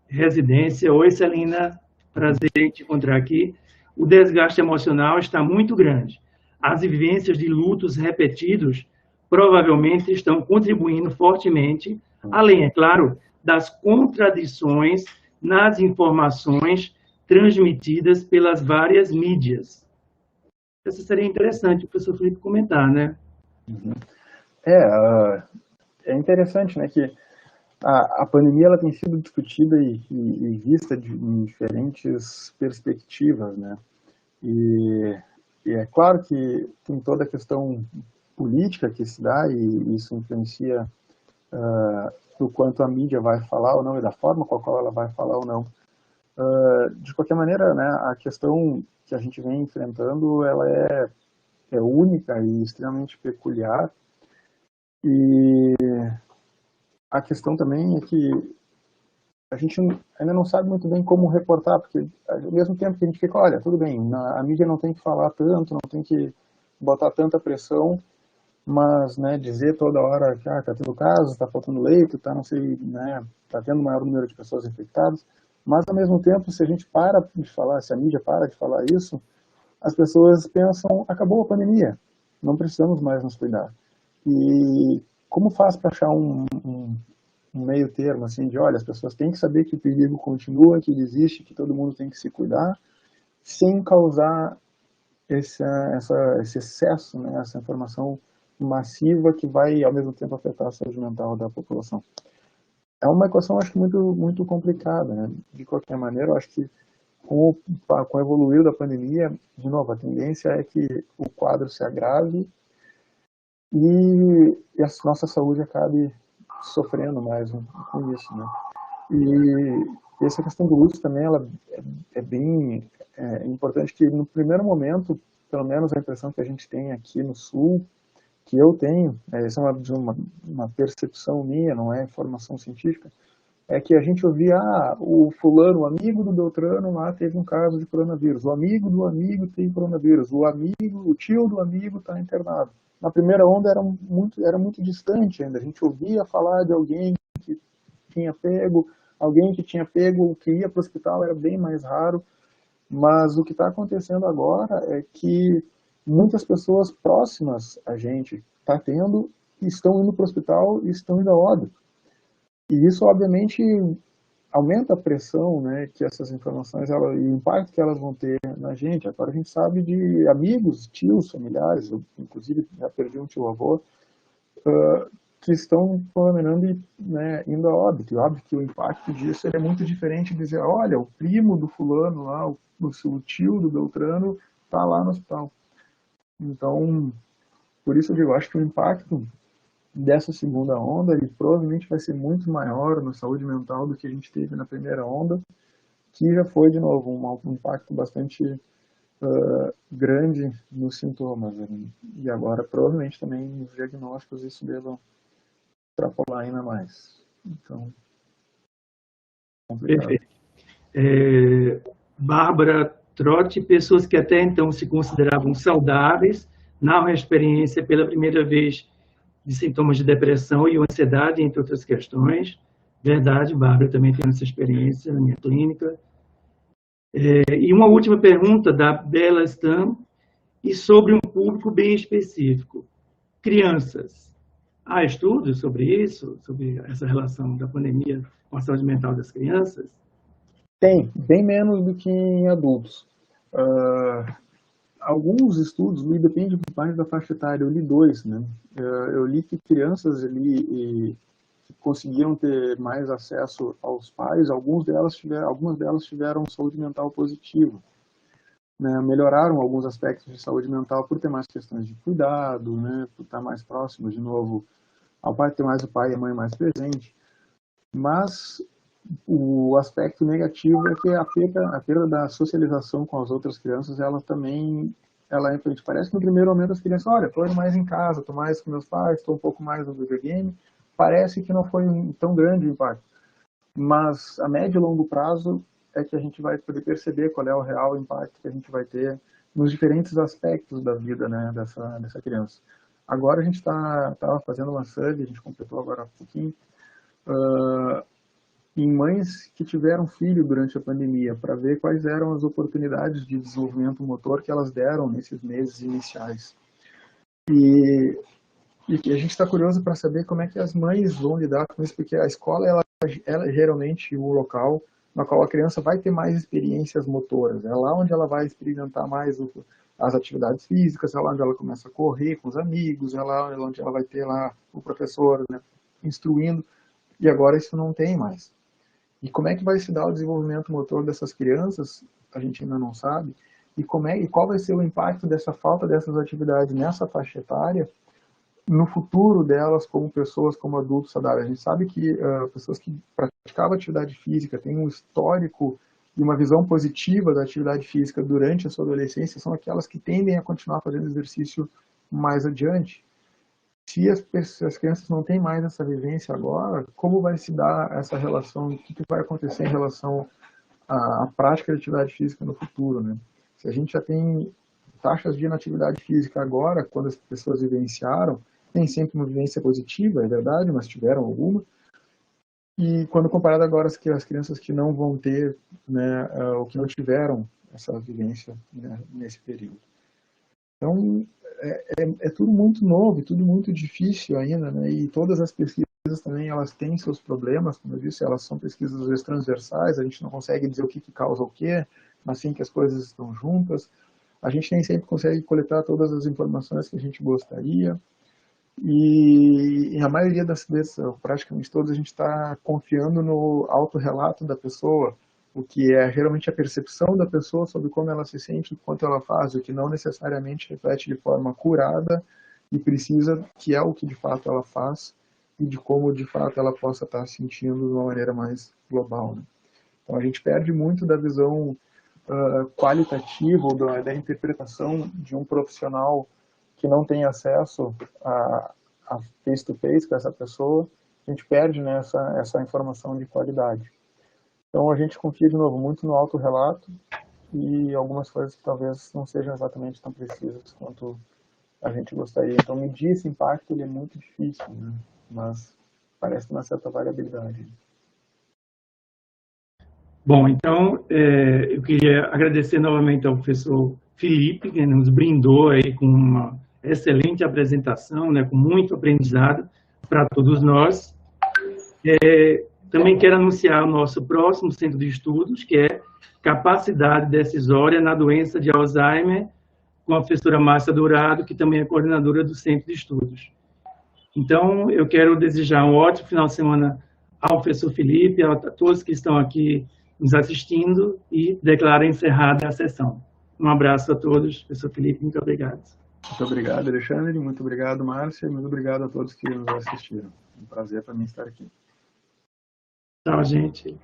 residência. Oi, Celina, prazer em te encontrar aqui. O desgaste emocional está muito grande. As vivências de lutos repetidos provavelmente estão contribuindo fortemente, além, é claro, das contradições nas informações transmitidas pelas várias mídias. Isso seria interessante o professor Felipe comentar, né? É interessante, né, que a pandemia ela tem sido discutida e vista em diferentes perspectivas, né? E é claro que tem toda a questão política que se dá e isso influencia do quanto a mídia vai falar ou não e da forma com a qual ela vai falar ou não. De qualquer maneira, né, a questão que a gente vem enfrentando ela é única e extremamente peculiar. E a questão também é que a gente ainda não sabe muito bem como reportar, porque ao mesmo tempo que a gente fica, olha, tudo bem, a mídia não tem que falar tanto, não tem que botar tanta pressão, mas, né, dizer toda hora que tá tendo casos, tá faltando leito, tá não sei, né, tá tendo maior número de pessoas infectadas, mas ao mesmo tempo, se a gente para de falar, se a mídia para de falar isso, as pessoas pensam, acabou a pandemia, não precisamos mais nos cuidar. E como faz para achar um meio termo, assim, de, olha, as pessoas têm que saber que o perigo continua, que ele existe, que todo mundo tem que se cuidar, sem causar esse excesso, né, essa informação massiva que vai, ao mesmo tempo, afetar a saúde mental da população. É uma equação, acho que, muito complicada, né? De qualquer maneira, eu acho que com o evoluir da pandemia, de novo, a tendência é que o quadro se agrave e a nossa saúde acabe sofrendo mais com isso, né? E essa questão do uso também, ela é bem importante, que no primeiro momento, pelo menos a impressão que a gente tem aqui no Sul, que eu tenho, essa é uma percepção minha, não é informação científica, é que a gente ouvia, o fulano, o amigo do Beltrano lá teve um caso de coronavírus, o amigo do amigo tem coronavírus, o tio do amigo está internado. Na primeira onda era muito distante ainda, a gente ouvia falar de alguém que tinha pego, alguém que tinha pego, que ia para o hospital, era bem mais raro, mas o que está acontecendo agora é que muitas pessoas próximas a gente está tendo, estão indo para o hospital e estão indo a óbito. E isso, obviamente, aumenta a pressão, né, que essas informações e o impacto que elas vão ter na gente. Agora a gente sabe de amigos, tios, familiares, eu, inclusive já perdi um tio-avô, que estão contaminando e, né, indo a óbito. E óbvio que o impacto disso é muito diferente de dizer, olha, o primo do fulano lá, o tio do Beltrano está lá no hospital. Então, por isso eu digo, acho que o impacto dessa segunda onda, ele provavelmente vai ser muito maior na saúde mental do que a gente teve na primeira onda, que já foi, de novo, um impacto bastante grande nos sintomas. E agora, provavelmente, também nos diagnósticos isso deva extrapolar ainda mais. Então, complicado. Perfeito. Bárbara Trotti, pessoas que até então se consideravam saudáveis, narram a experiência pela primeira vez de sintomas de depressão e ansiedade, entre outras questões. Verdade, Bárbara, também tenho essa experiência na minha clínica. E uma última pergunta da Bela Stam, e sobre um público bem específico. Crianças. Há estudos sobre isso, sobre essa relação da pandemia com a saúde mental das crianças? Tem, bem menos do que em adultos. Alguns estudos, depende mais da faixa etária, eu li 2, né? Eu li que crianças ali conseguiam ter mais acesso aos pais, algumas delas tiveram saúde mental positiva, né? Melhoraram alguns aspectos de saúde mental por ter mais questões de cuidado, né? Por estar mais próximo, de novo, ao pai, ter mais o pai e a mãe mais presente. Mas o aspecto negativo é que a perda da socialização com as outras crianças, ela é influente. Parece que no primeiro momento as crianças, olha, estou mais em casa, estou mais com meus pais, estou um pouco mais no videogame, parece que não foi tão grande o impacto. Mas a médio e longo prazo é que a gente vai poder perceber qual é o real impacto que a gente vai ter nos diferentes aspectos da vida, né, dessa criança. Agora a gente estava fazendo uma survey, a gente completou agora há pouquinho, em mães que tiveram filho durante a pandemia, para ver quais eram as oportunidades de desenvolvimento motor que elas deram nesses meses iniciais. E a gente está curioso para saber como é que as mães vão lidar com isso, porque a escola ela é geralmente o local na qual a criança vai ter mais experiências motoras. É lá onde ela vai experimentar mais as atividades físicas, é lá onde ela começa a correr com os amigos, é lá onde ela vai ter lá o professor, né, instruindo. E agora isso não tem mais. E como é que vai se dar o desenvolvimento motor dessas crianças? A gente ainda não sabe. E qual vai ser o impacto dessa falta dessas atividades nessa faixa etária no futuro delas como pessoas, como adultos saudáveis? A gente sabe que pessoas que praticavam atividade física têm um histórico e uma visão positiva da atividade física durante a sua adolescência, são aquelas que tendem a continuar fazendo exercício mais adiante. Se as crianças não têm mais essa vivência agora, como vai se dar essa relação, o que vai acontecer em relação à prática de atividade física no futuro, né? Se a gente já tem taxas de inatividade física agora, quando as pessoas vivenciaram, nem sempre uma vivência positiva, é verdade, mas tiveram alguma, e quando comparado agora as crianças que não vão ter, né, ou que não tiveram essa vivência, né, nesse período. Então, é tudo muito novo, tudo muito difícil ainda, né? E todas as pesquisas também, elas têm seus problemas, como eu disse, elas são pesquisas às vezes transversais, a gente não consegue dizer o que causa o quê, mas sim que as coisas estão juntas. A gente nem sempre consegue coletar todas as informações que a gente gostaria, e a maioria das vezes, praticamente todas, a gente está confiando no autorrelato da pessoa, o que é geralmente a percepção da pessoa sobre como ela se sente enquanto ela faz, o que não necessariamente reflete de forma curada e precisa, que é o que de fato ela faz e de como de fato ela possa estar sentindo de uma maneira mais global, né? Então a gente perde muito da visão qualitativa ou da interpretação de um profissional que não tem acesso a face-to-face com essa pessoa, a gente perde, né, essa informação de qualidade. Então a gente confia de novo muito no autorrelato e algumas coisas que talvez não sejam exatamente tão precisas quanto a gente gostaria. Então medir esse impacto ele é muito difícil, né? Mas parece uma certa variabilidade. Bom, então eu queria agradecer novamente ao professor Felipe, que nos brindou aí com uma excelente apresentação, né, com muito aprendizado para todos nós. Também quero anunciar o nosso próximo centro de estudos, que é Capacidade Decisória na Doença de Alzheimer, com a professora Márcia Dourado, que também é coordenadora do centro de estudos. Então, eu quero desejar um ótimo final de semana ao professor Felipe, a todos que estão aqui nos assistindo, e declaro encerrada a sessão. Um abraço a todos. Professor Felipe, muito obrigado. Muito obrigado, Alexandre. Muito obrigado, Márcia. Muito obrigado a todos que nos assistiram. Um prazer para mim estar aqui. Tchau, gente.